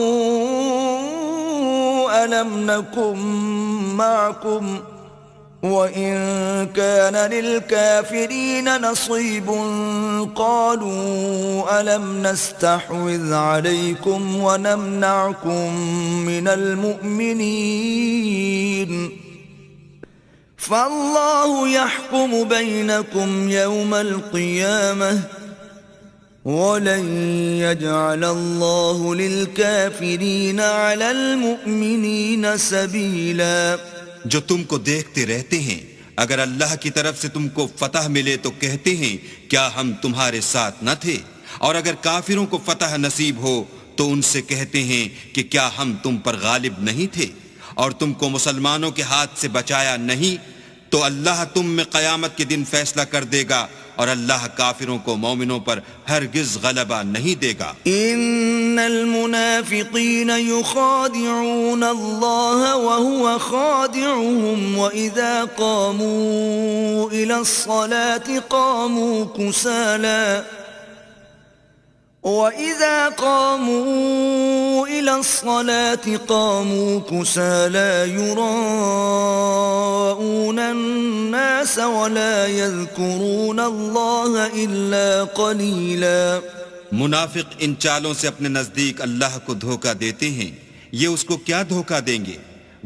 ألم نكن معكم وَإِن كَانَ لِلْكَافِرِينَ نَصِيبٌ قَالُوا أَلَمْ نَسْتَحْوِذْ عَلَيْكُمْ وَنَمْنَعْكُمْ مِنَ الْمُؤْمِنِينَ فالله يحكم بينكم يوم القيامة ولن يجعل الله للكافرين على المؤمنين سبيلا. جو تم کو دیکھتے رہتے ہیں اگر اللہ کی طرف سے تم کو فتح ملے تو کہتے ہیں کیا ہم تمہارے ساتھ نہ تھے، اور اگر کافروں کو فتح نصیب ہو تو ان سے کہتے ہیں کہ کیا ہم تم پر غالب نہیں تھے اور تم کو مسلمانوں کے ہاتھ سے بچایا نہیں. تو اللہ تم میں قیامت کے دن فیصلہ کر دے گا اور اللہ کافروں کو مومنوں پر ہرگز غلبہ نہیں دے گا. ان المنافقین یخادعون اللہ وهو خادعهم واذا قاموا الى الصلاة قاموا كسالى وَإِذَا قَامُوا إِلَى الصَّلَاةِ قَامُوا كُسَالَى يُرَاءُونَ النَّاسَ وَلَا يَذْكُرُونَ اللَّهَ إِلَّا قَلِيلًا. منافق ان چالوں سے اپنے نزدیک اللہ کو دھوکہ دیتے ہیں. یہ اس کو کیا دھوکہ دیں گے؟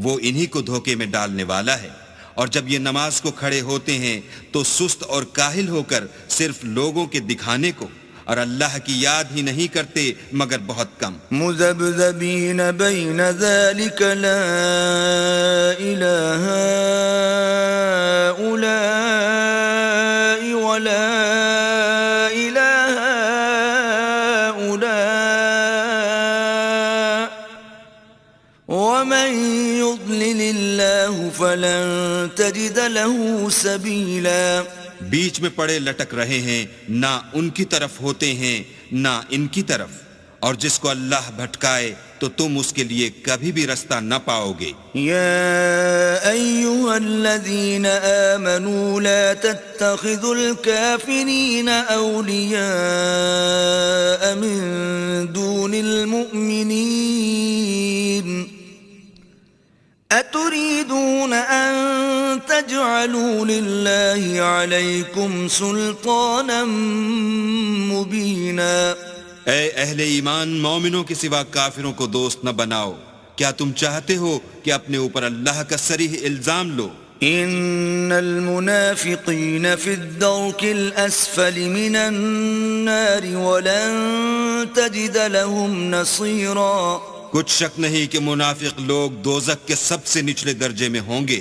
وہ انہی کو دھوکے میں ڈالنے والا ہے. اور جب یہ نماز کو کھڑے ہوتے ہیں تو سست اور کاہل ہو کر صرف لوگوں کے دکھانے کو اور اللہ کی یاد ہی نہیں کرتے مگر بہت کم. مذبذبین بین ذلک لا الہ هؤلاء ولا الہ هؤلاء ومن يضلل اللہ فلن تجد له سبیلا. بیچ میں پڑے لٹک رہے ہیں، نہ ان کی طرف ہوتے ہیں نہ ان کی طرف، اور جس کو اللہ بھٹکائے تو تم اس کے لیے کبھی بھی رستہ نہ پاؤ گے. یا ایھا الذین آمنوا لا تتخذوا الکافرین اولیاء من دون المؤمنین اتريدون ان تجعلوا لله عليكم سلطانا مبينا. اے اہل ایمان، مومنوں کے سوا کافروں کو دوست نہ بناؤ. کیا تم چاہتے ہو کہ اپنے اوپر اللہ کا صریح الزام لو؟ ان المنافقین فی الدرک الاسفل من النار ولن تجد لهم نصیرا. کچھ شک نہیں کہ منافق لوگ دوزخ کے سب سے نچلے درجے میں ہوں گے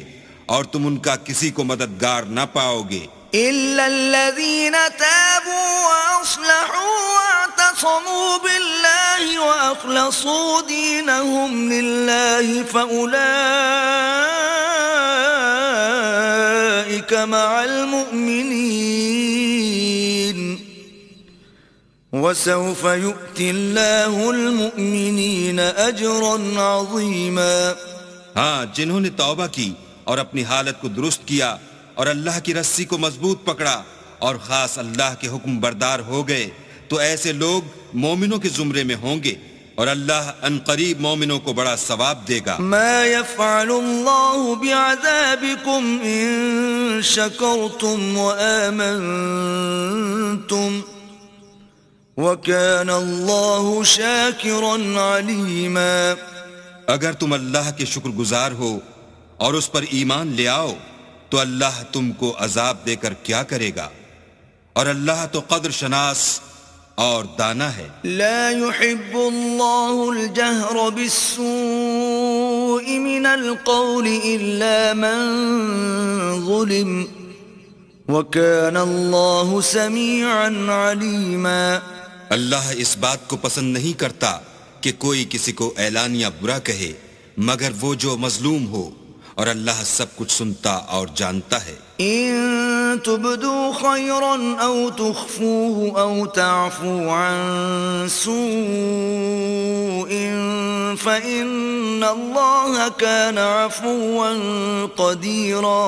اور تم ان کا کسی کو مددگار نہ پاؤ گے. الا الذين تابوا واصلحوا واعتصموا بالله واخلصوا دينهم لله فاولئك مع المؤمنين وسوف يؤتي الله المؤمنين اجرا عظيما. ہاں، جنہوں نے توبہ کی اور اپنی حالت کو درست کیا اور اللہ کی رسی کو مضبوط پکڑا اور خاص اللہ کے حکم بردار ہو گئے تو ایسے لوگ مومنوں کے زمرے میں ہوں گے اور اللہ ان قریب مومنوں کو بڑا ثواب دے گا. ما يفعل الله بعذابكم ان شكرتم وآمنتم وَكَانَ اللَّهُ شَاكِرًا عَلِيمًا. اگر تم اللہ کے شکر گزار ہو اور اس پر ایمان لے آؤ تو اللہ تم کو عذاب دے کر کیا کرے گا، اور اللہ تو قدر شناس اور دانا ہے. لا يحب الله الجهر بالسوء من القول إلا من ظلم وَكَانَ اللَّهُ سَمِيعًا عَلِيمًا. اللہ اس بات کو پسند نہیں کرتا کہ کوئی کسی کو اعلانیہ برا کہے مگر وہ جو مظلوم ہو، اور اللہ سب کچھ سنتا اور جانتا ہے. إِن تُبْدُوا خَيْرًا أَوْ تُخْفُوهُ أَوْ تَعْفُوا عَن سُوءٍ فَإِنَّ اللَّهَ كَانَ عَفُوًّا قَدِيرًا.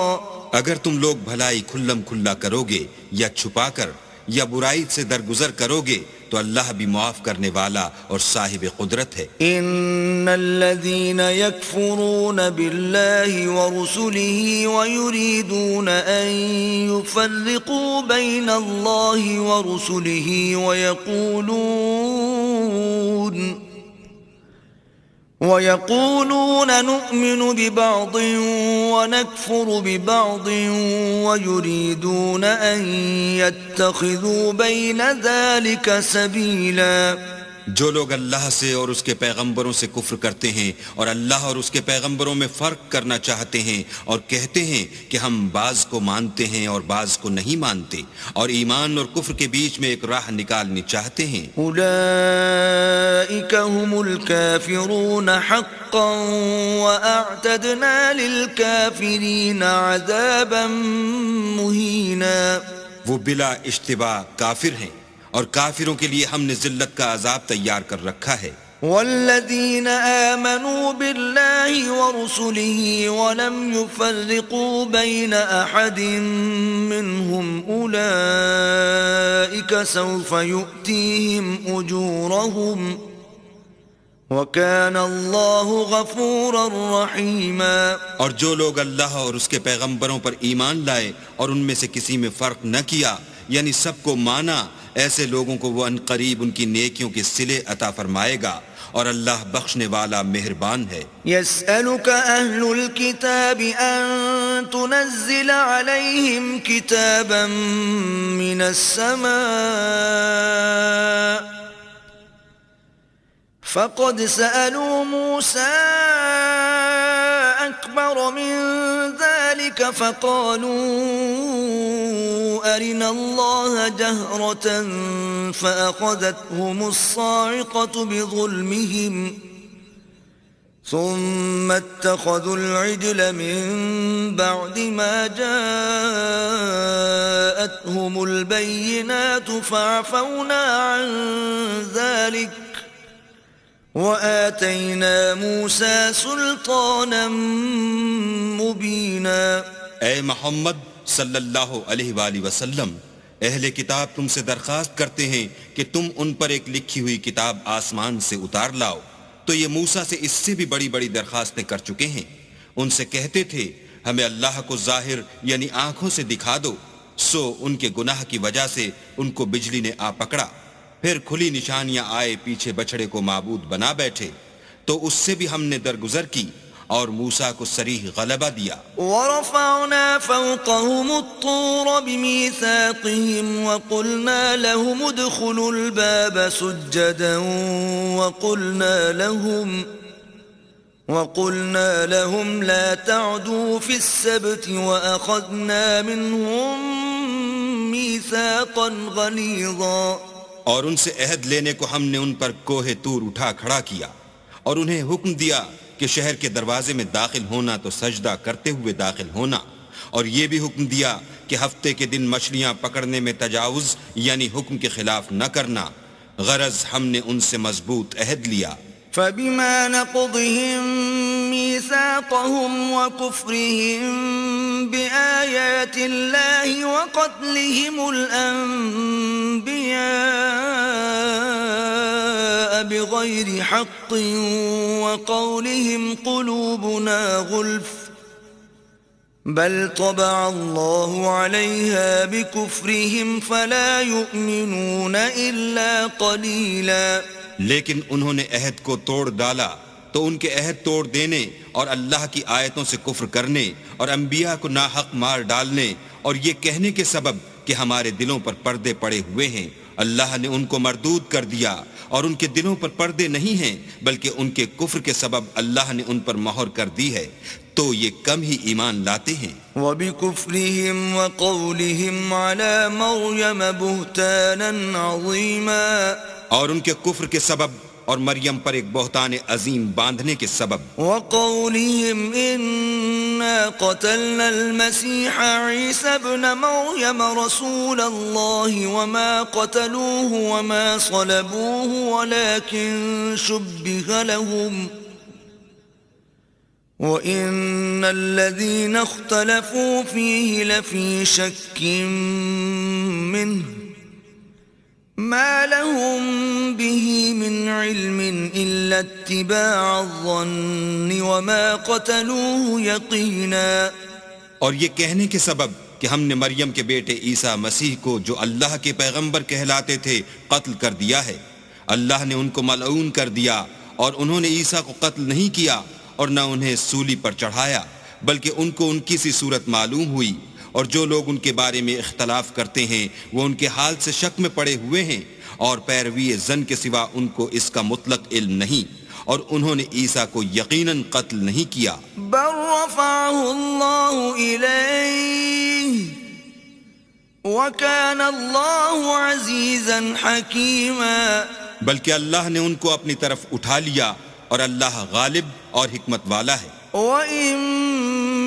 اگر تم لوگ بھلائی کھلم کھلا کرو گے یا چھپا کر یا برائی سے درگزر کرو گے تو اللہ بھی معاف کرنے والا اور صاحب قدرت ہے. ان الذين يكفرون بالله ورسله ويريدون ان يفرقوا بين الله وَيَقُولُونَ نُؤْمِنُ بِبَعْضٍ وَنَكْفُرُ بِبَعْضٍ وَيُرِيدُونَ أَن يَتَّخِذُوا بَيْنَ ذَلِكَ سَبِيلًا جو لوگ اللہ سے اور اس کے پیغمبروں سے کفر کرتے ہیں اور اللہ اور اس کے پیغمبروں میں فرق کرنا چاہتے ہیں اور کہتے ہیں کہ ہم بعض کو مانتے ہیں اور بعض کو نہیں مانتے اور ایمان اور کفر کے بیچ میں ایک راہ نکالنی چاہتے ہیں، أولئك هم الكافرون حقا وأعتدنا للكافرين عذابا مهينا وہ بلا اشتباہ کافر ہیں اور کافروں کے لیے ہم نے ذلت کا عذاب تیار کر رکھا ہے۔ والذين آمنوا بالله ورسله ولم يفرقوا بين أحد منهم أولئك سوف يؤتيهم أجورهم وكان الله غفورا رحيما۔ اور جو لوگ اللہ اور اس کے پیغمبروں پر ایمان لائے اور ان میں سے کسی میں فرق نہ کیا، یعنی سب کو مانا، ایسے لوگوں کو وہ ان قریب ان کی نیکیوں کے صلے عطا فرمائے گا اور اللہ بخشنے والا مہربان ہے۔ يسألك أهل الكتاب أن تنزل عليهم كتابا من السماء فقد سألوا موسى أكبر من ذلك فقالوا أرنا الله جهرة فأخذتهم الصاعقة بظلمهم ثم اتخذوا العجل من بعد ما جاءتهم البينات فعفونا عن ذلك وآتينا موسى سلطانا مبينا۔ اے محمد صلی اللہ علیہ وآلہ وسلم، اہل کتاب تم سے درخواست کرتے ہیں کہ تم ان پر ایک لکھی ہوئی کتاب آسمان سے اتار لاؤ، تو یہ موسیٰ سے اس سے بھی بڑی بڑی درخواستیں کر چکے ہیں۔ ان سے کہتے تھے ہمیں اللہ کو ظاہر یعنی آنکھوں سے دکھا دو، سو ان کے گناہ کی وجہ سے ان کو بجلی نے آ پکڑا، پھر کھلی نشانیاں آئے پیچھے بچڑے کو معبود بنا بیٹھے، تو اس سے بھی ہم نے درگزر کی اور موسیٰ کو صریح غلبہ دیا۔ ورفعنا فوقهم الطور بميثاقهم وقلنا لهم ادخلوا الباب سجدا وقلنا لهم لا تعدوا في السبت وأخذنا منهم ميثاقا غليظا۔ اور ان سے عہد لینے کو ہم نے ان پر کوہ طور اٹھا کھڑا کیا اور انہیں حکم دیا کہ شہر کے دروازے میں داخل ہونا تو سجدہ کرتے ہوئے داخل ہونا، اور یہ بھی حکم دیا کہ ہفتے کے دن مچھلیاں پکڑنے میں تجاوز یعنی حکم کے خلاف نہ کرنا، غرض ہم نے ان سے مضبوط عہد لیا۔ فبما نقضهم ميثاقهم وكفرهم بآيات الله وقتلهم الأنبياء بغير حق وقولهم قلوبنا غلف بل طبع الله عليها بكفرهم فلا يؤمنون إلا قليلا۔ لیکن انہوں نے عہد کو توڑ ڈالا تو ان کے عہد توڑ دینے اور اللہ کی آیتوں سے کفر کرنے اور انبیاء کو ناحق مار ڈالنے اور یہ کہنے کے سبب کہ ہمارے دلوں پر پردے پڑے ہوئے ہیں، اللہ نے ان کو مردود کر دیا، اور ان کے دلوں پر پردے نہیں ہیں بلکہ ان کے کفر کے سبب اللہ نے ان پر مہر کر دی ہے، تو یہ کم ہی ایمان لاتے ہیں۔ وَبِكُفْرِهِمْ وَقَوْلِهِمْ عَلَى مَرْيَمَ بُهْتَانًا عَظِيمًا، اور ان کے کفر کے سبب اور مریم پر ایک بہتان عظیم باندھنے کے سبب۔ وَقَوْلِهِمْ إِنَّا قَتَلْنَا الْمَسِيحَ عِيسَى ابْنَ مَرْيَمَ رَسُولَ اللَّهِ وَمَا قَتَلُوهُ وَمَا صَلَبُوهُ وَلَكِنْ شُبِّهَ لَهُمْ وَإِنَّ الَّذِينَ اخْتَلَفُوا فِيهِ لَفِي شَكٍّ مِّنْهُ ما لهم به من علم إلا اتباع الظن وما قتلوه يقينا۔ اور یہ کہنے کے سبب کہ ہم نے مریم کے بیٹے عیسیٰ مسیح کو جو اللہ کے پیغمبر کہلاتے تھے قتل کر دیا ہے، اللہ نے ان کو ملعون کر دیا اور انہوں نے عیسیٰ کو قتل نہیں کیا اور نہ انہیں سولی پر چڑھایا، بلکہ ان کو ان کی سی صورت معلوم ہوئی، اور جو لوگ ان کے بارے میں اختلاف کرتے ہیں وہ ان کے حال سے شک میں پڑے ہوئے ہیں، اور پیروی زن کے سوا ان کو اس کا مطلق علم نہیں، اور انہوں نے عیسیٰ کو یقیناً قتل نہیں کیا۔ بل رفعه الله إليه وكان الله عزيزا حكيما۔ بلکہ اللہ نے ان کو اپنی طرف اٹھا لیا، اور اللہ غالب اور حکمت والا ہے۔ وَإِن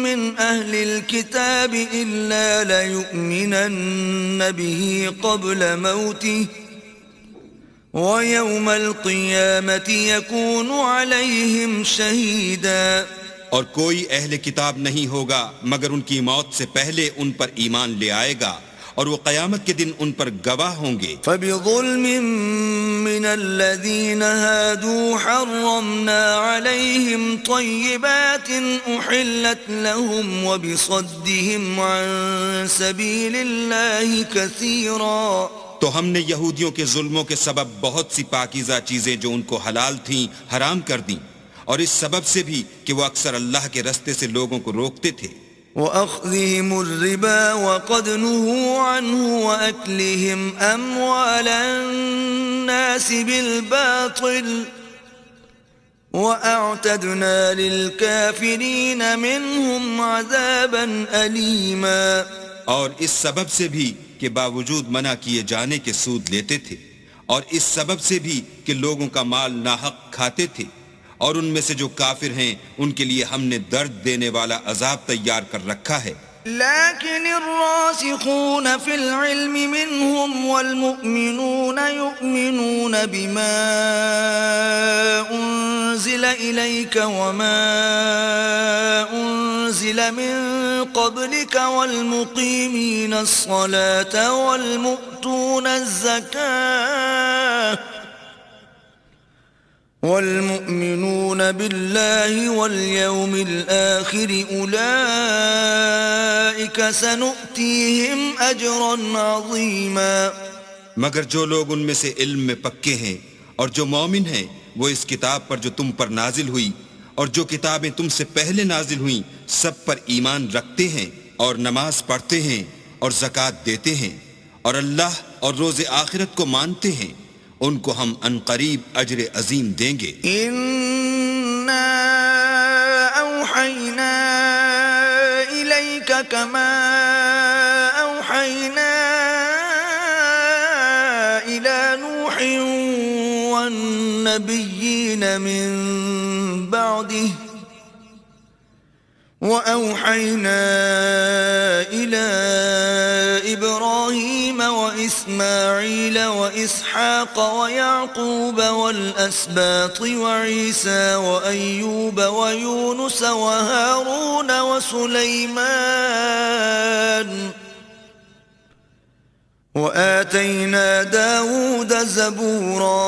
مِّنْ أَهْلِ الْكِتَابِ إِلَّا لَيُؤْمِنَنَّ بِهِ قَبْلَ مَوْتِهِ وَيَوْمَ الْقِيَامَةِ يَكُونُ عَلَيْهِمْ شَهِيدًا۔ اور کوئی اہل کتاب نہیں ہوگا مگر ان کی موت سے پہلے ان پر ایمان لے آئے گا، اور وہ قیامت کے دن ان پر گواہ ہوں گے۔ فَبِظُلْمٍ مِّنَ الَّذِينَ هَادُوا حَرَّمْنَا عَلَيْهِمْ طَيِّبَاتٍ أُحِلَّتْ لَهُمْ وَبِصَدِّهِمْ عَن سَبِيلِ اللَّهِ كَثِيرًا۔ تو ہم نے یہودیوں کے ظلموں کے سبب بہت سی پاکیزہ چیزیں جو ان کو حلال تھیں حرام کر دیں، اور اس سبب سے بھی کہ وہ اکثر اللہ کے رستے سے لوگوں کو روکتے تھے۔ وَأَخْذِهِمُ الرِّبَا وَقَدْ نُهُوا عَنْهُ وَأَكْلِهِمْ أَمْوَالَ النَّاسِ بِالْبَاطِلِ وَأَعْتَدْنَا لِلْكَافِرِينَ مِنْهُمْ عَذَابًا أَلِيمًا۔ اور اس سبب سے بھی کہ باوجود منع کیے جانے کے سود لیتے تھے، اور اس سبب سے بھی کہ لوگوں کا مال ناحق کھاتے تھے، اور ان میں سے جو کافر ہیں ان کے لیے ہم نے درد دینے والا عذاب تیار کر رکھا ہے۔ لكن الراسخون في العلم منهم والمؤمنون يؤمنون بما أنزل إليك وما أنزل من قبلك والمقيمين الصلاة والمؤتون الزكاة والمؤمنون بالله واليوم الآخر أولئك سنؤتيهم أجرا عظيما۔ مگر جو لوگ ان میں سے علم میں پکے ہیں اور جو مومن ہیں وہ اس کتاب پر جو تم پر نازل ہوئی اور جو کتابیں تم سے پہلے نازل ہوئیں سب پر ایمان رکھتے ہیں اور نماز پڑھتے ہیں اور زکوٰۃ دیتے ہیں اور اللہ اور روز آخرت کو مانتے ہیں، ان کو ہم عنقریب اجر عظیم دیں گے۔ إِنَّا أَوْحَيْنَا إِلَيْكَ كَمَا أَوْحَيْنَا إِلَى نُوحٍ وَالنَّبِيِّينَ مِن بَعْدِهِ وَأَوْحَيْنَا إِلَى إِبْرَاهِيمَ وَإِسْمَاعِيلَ وَإِسْحَاقَ وَيَعْقُوبَ وَالْأَسْبَاطِ وَعِيسَى وَأَيُّوبَ وَيُونُسَ وَهَارُونَ وَسُلَيْمَانَ وَآتَيْنَا دَاوُودَ زَبُورًا۔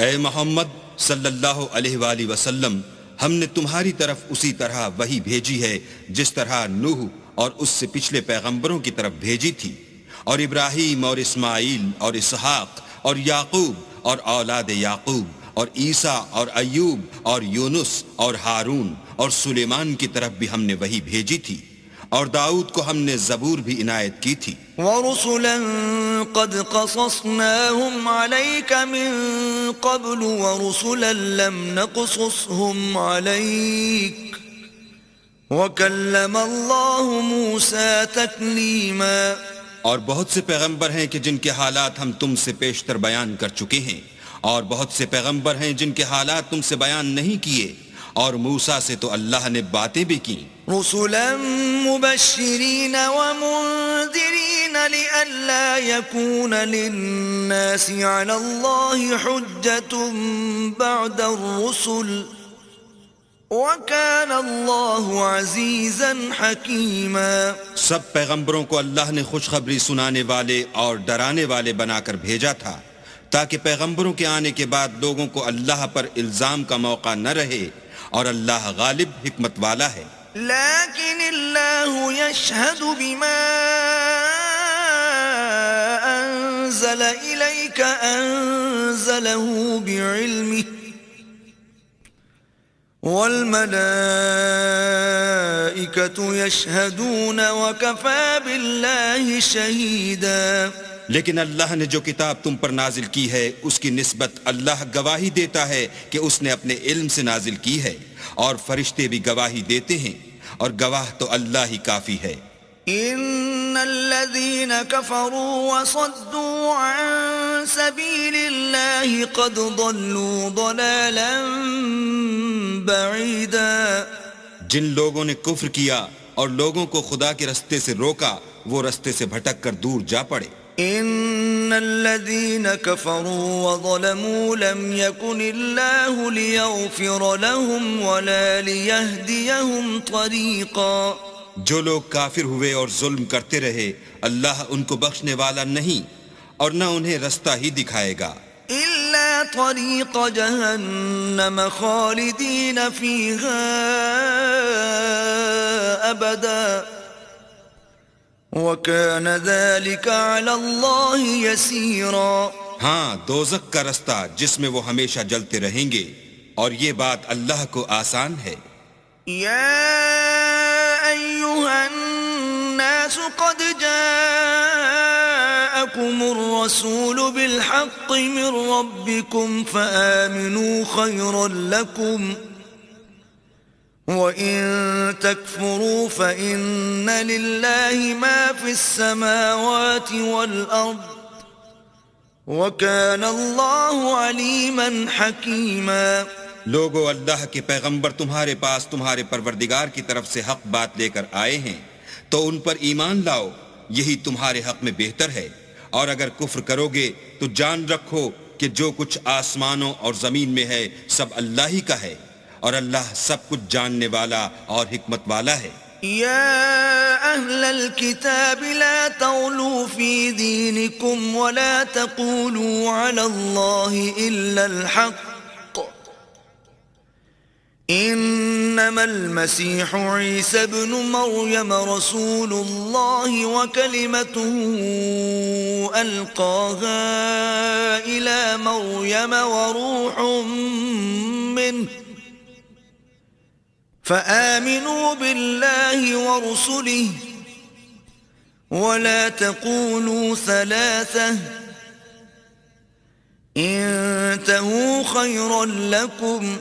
اے محمد صلی اللہ علیہ وآلہ وسلم، ہم نے تمہاری طرف اسی طرح وحی بھیجی ہے جس طرح نوح اور اس سے پچھلے پیغمبروں کی طرف بھیجی تھی، اور ابراہیم اور اسماعیل اور اسحاق اور یعقوب اور اولاد یعقوب اور عیسیٰ اور ایوب اور یونس اور ہارون اور سلیمان کی طرف بھی ہم نے وحی بھیجی تھی، اور داؤد کو ہم نے زبور بھی عنایت کی تھی۔ وَرُسُلًا قَدْ قَصَصْنَاهُمْ عَلَيْكَ مِن قَبْلُ وَرُسُلًا لَّمْ نَقْصُصْهُمْ عَلَيْكَ وَكَلَّمَ اللَّهُ مُوسَىٰ تَكْلِيمًا۔ اور بہت سے پیغمبر ہیں کہ جن کے حالات ہم تم سے پیشتر بیان کر چکے ہیں، اور بہت سے پیغمبر ہیں جن کے حالات تم سے بیان نہیں کیے، اور موسیٰ سے تو اللہ نے باتیں بھی کی۔ رسلا مبشرین ومنذرین لئلا یکون للناس علی اللہ حجت بعد الرسل وَكَانَ اللَّهُ عَزِيزًا حَكِيمًا۔ سب پیغمبروں کو اللہ نے خوشخبری سنانے والے اور ڈرانے والے بنا کر بھیجا تھا تاکہ پیغمبروں کے آنے کے بعد لوگوں کو اللہ پر الزام کا موقع نہ رہے، اور اللہ غالب حکمت والا ہے۔ لیکن اللہ یشہد بما انزل الیک انزلہ بعلمہ والملائكة يشهدون وكفى بالله شهيدا. لیکن اللہ نے جو کتاب تم پر نازل کی ہے اس کی نسبت اللہ گواہی دیتا ہے کہ اس نے اپنے علم سے نازل کی ہے، اور فرشتے بھی گواہی دیتے ہیں، اور گواہ تو اللہ ہی کافی ہے. ان الذين كفروا وصدوا عن سبيل الله قد ضلوا ضلالا بعيدا. جن لوگوں نے کفر کیا اور لوگوں کو خدا کے رستے سے روکا، وہ رستے سے بھٹک کر دور جا پڑے. ان الذين كفروا وظلموا لم يكن الله ليغفر لهم ولا ليهديهم طريقا. جو لوگ کافر ہوئے اور ظلم کرتے رہے، اللہ ان کو بخشنے والا نہیں اور نہ انہیں رستہ ہی دکھائے گا، الا طريق جهنم خالدين فيها ابدا وكان ذلك على الله يسيرا. ہاں دوزخ کا رستہ جس میں وہ ہمیشہ جلتے رہیں گے، اور یہ بات اللہ کو آسان ہے. يا أيها الناس قد جاءكم الرسول بالحق من ربكم فآمنوا خيرا لكم وإن تكفروا فإن لله ما في السماوات والأرض وكان الله عليما حكيما. لوگو، اللہ کے پیغمبر تمہارے پاس تمہارے پروردگار کی طرف سے حق بات لے کر آئے ہیں، تو ان پر ایمان لاؤ، یہی تمہارے حق میں بہتر ہے. اور اگر کفر کرو گے تو جان رکھو کہ جو کچھ آسمانوں اور زمین میں ہے سب اللہ ہی کا ہے، اور اللہ سب کچھ جاننے والا اور حکمت والا ہے. يا أهل الكتاب لا تغلوا في دينكم ولا تقولوا على الله إلا الحق انما المسيح عيسى ابن مريم رسول الله وكلمته القاها الى مريم وروح منه فآمنوا بالله ورسله ولا تقولوا ثلاثة انتهوا خيرا لكم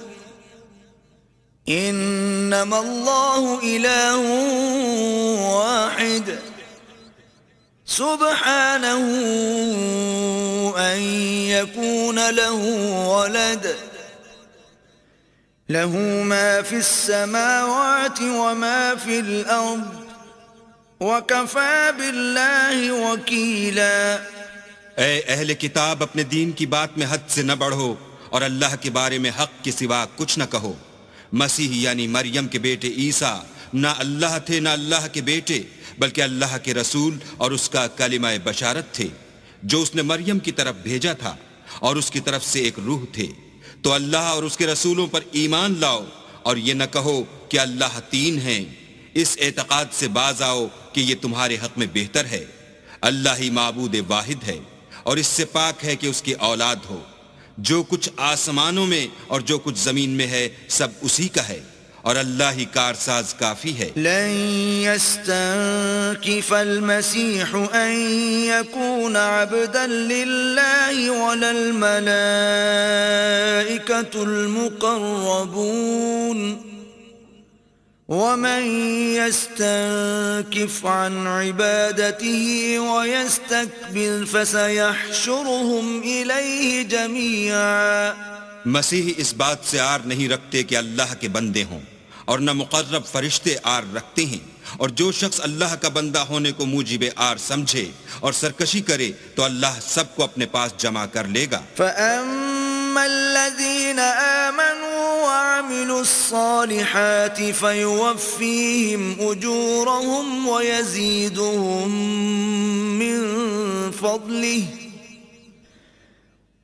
انما الله اله واحد سبحانه ان يكون له ولد له ما في السماوات وما في الارض وكفى بالله وكيلا. اے اہل کتاب، اپنے دین کی بات میں حد سے نہ بڑھو اور اللہ کے بارے میں حق کے سوا کچھ نہ کہو. مسیح یعنی مریم کے بیٹے عیسیٰ نہ اللہ تھے نہ اللہ کے بیٹے، بلکہ اللہ کے رسول اور اس کا کلمہ بشارت تھے جو اس نے مریم کی طرف بھیجا تھا، اور اس کی طرف سے ایک روح تھے. تو اللہ اور اس کے رسولوں پر ایمان لاؤ، اور یہ نہ کہو کہ اللہ تین ہیں. اس اعتقاد سے باز آؤ کہ یہ تمہارے حق میں بہتر ہے. اللہ ہی معبود واحد ہے، اور اس سے پاک ہے کہ اس کی اولاد ہو. جو کچھ آسمانوں میں اور جو کچھ زمین میں ہے سب اسی کا ہے، اور اللہ ہی کارساز کافی ہے. لن يستنكف المسيح أن يكون عبدا لله ولا الملائكة المقربون ومن يستنكف عن عبادته ويستكبر فسيحشرهم إليه جميعا. مسیح اس بات سے آر نہیں رکھتے کہ اللہ کے بندے ہوں، اور نہ مقرب فرشتے آر رکھتے ہیں. اور جو شخص اللہ کا بندہ ہونے کو موجب آر سمجھے اور سرکشی کرے تو اللہ سب کو اپنے پاس جمع کر لے گا. فَأَمَّا الَّذِينَ آمَنُوا وَعَمِلُوا الصَّالِحَاتِ فَيُوَفِّيهِمْ أُجُورَهُمْ وَيَزِيدُهُمْ مِنْ فَضْلِهِ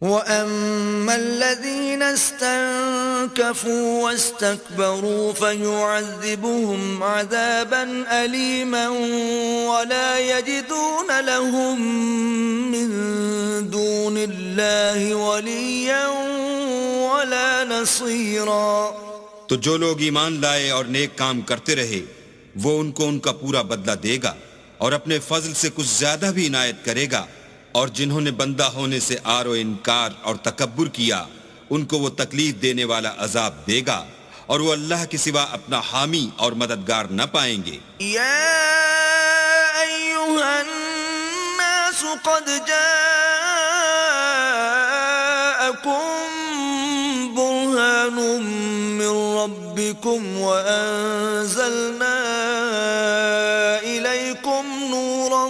وَأَمَّا الَّذِينَ اسْتَنكَفُوا وَاسْتَكْبَرُوا فَيُعَذِّبُهُمْ عَذَابًا أَلِيمًا وَلَا يَجِدُونَ لَهُم مِّن دُونِ اللَّهِ وَلِيًّا وَلَا نَصِيرًا. تو جو لوگ ایمان لائے اور نیک کام کرتے رہے وہ ان کو ان کا پورا بدلہ دے گا اور اپنے فضل سے کچھ زیادہ بھی عنایت کرے گا، اور جنہوں نے بندہ ہونے سے آر و انکار اور تکبر کیا ان کو وہ تکلیف دینے والا عذاب دے گا، اور وہ اللہ کے سوا اپنا حامی اور مددگار نہ پائیں گے۔ يا أيها الناس قد جاءكم برهان من ربكم وأنزلنا إليكم نورا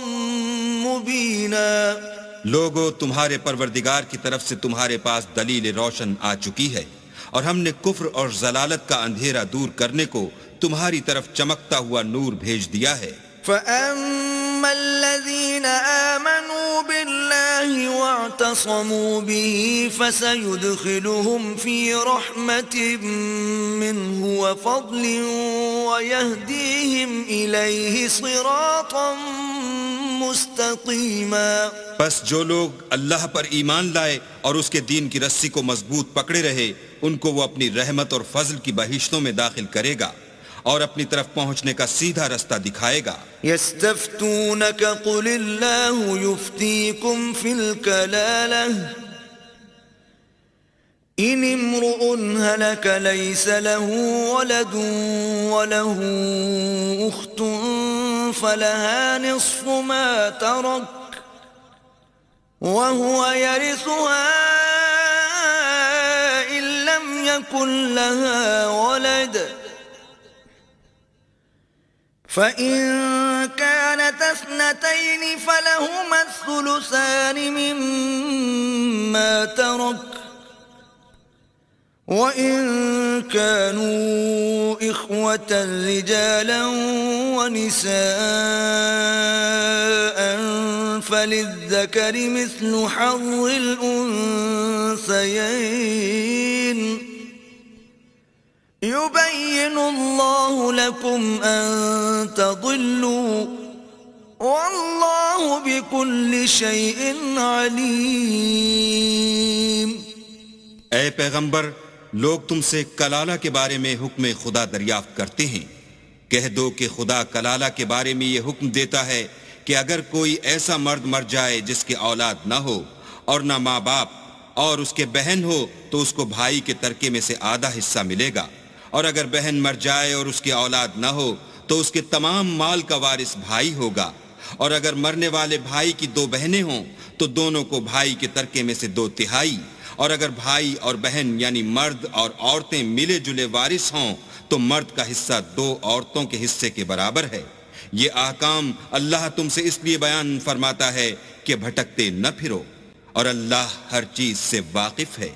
مبينا۔ لوگو، تمہارے پروردگار کی طرف سے تمہارے پاس دلیل روشن آ چکی ہے، اور ہم نے کفر اور ضلالت کا اندھیرا دور کرنے کو تمہاری طرف چمکتا ہوا نور بھیج دیا ہے۔ فَأَمَّا الَّذِينَ آمَنُوا بِاللَّهِ وَاعْتَصَمُوا بِهِ فَسَيُدْخِلُهُمْ فِي رَحْمَةٍ مِّنْهُ وَفَضْلٍ وَيَهْدِيهِمْ إِلَيْهِ صِرَاطًا مُسْتَقِيمًا۔ پس جو لوگ اللہ پر ایمان لائے اور اس کے دین کی رسی کو مضبوط پکڑے رہے ان کو وہ اپنی رحمت اور فضل کی بہشتوں میں داخل کرے گا اور اپنی طرف پہنچنے کا سیدھا رستہ دکھائے گا۔ يستفتونك قل الله يفتيكم في الكلالة إن امرؤ هلك ليس له ولد وله أخت فلها نصف ما ترك وهو يرثها إن لم يكن لها ولد فَإِن كَانَتْ اثْنَتَيْنِ فَلَهُمَا الثُّلُثَانِ مِمَّا تَرَكَ وَإِن كَانُوا إِخْوَةً رِجَالًا وَنِسَاءً فَلِلذَّكَرِ مِثْلُ حَظِّ الْأُنثَيَيْنِ يُبَيِّنُ اللَّهُ لَكُمْ أَن تَضِلُّوا وَاللَّهُ بِكُلِّ شَيْءٍ عَلِيمٌ۔ اے پیغمبر، لوگ تم سے کلالہ کے بارے میں حکم خدا دریافت کرتے ہیں۔ کہہ دو کہ خدا کلالہ کے بارے میں یہ حکم دیتا ہے کہ اگر کوئی ایسا مرد مر جائے جس کے اولاد نہ ہو اور نہ ماں باپ اور اس کے بہن ہو تو اس کو بھائی کے ترکے میں سے آدھا حصہ ملے گا، اور اگر بہن مر جائے اور اس کی اولاد نہ ہو تو اس کے تمام مال کا وارث بھائی ہوگا، اور اگر مرنے والے بھائی کی دو بہنیں ہوں تو دونوں کو بھائی کے ترکے میں سے 2/3، اور اگر بھائی اور بہن یعنی مرد اور عورتیں ملے جلے وارث ہوں تو مرد کا حصہ 2 عورتوں کے حصے کے برابر ہے۔ یہ احکام اللہ تم سے اس لیے بیان فرماتا ہے کہ بھٹکتے نہ پھرو، اور اللہ ہر چیز سے واقف ہے۔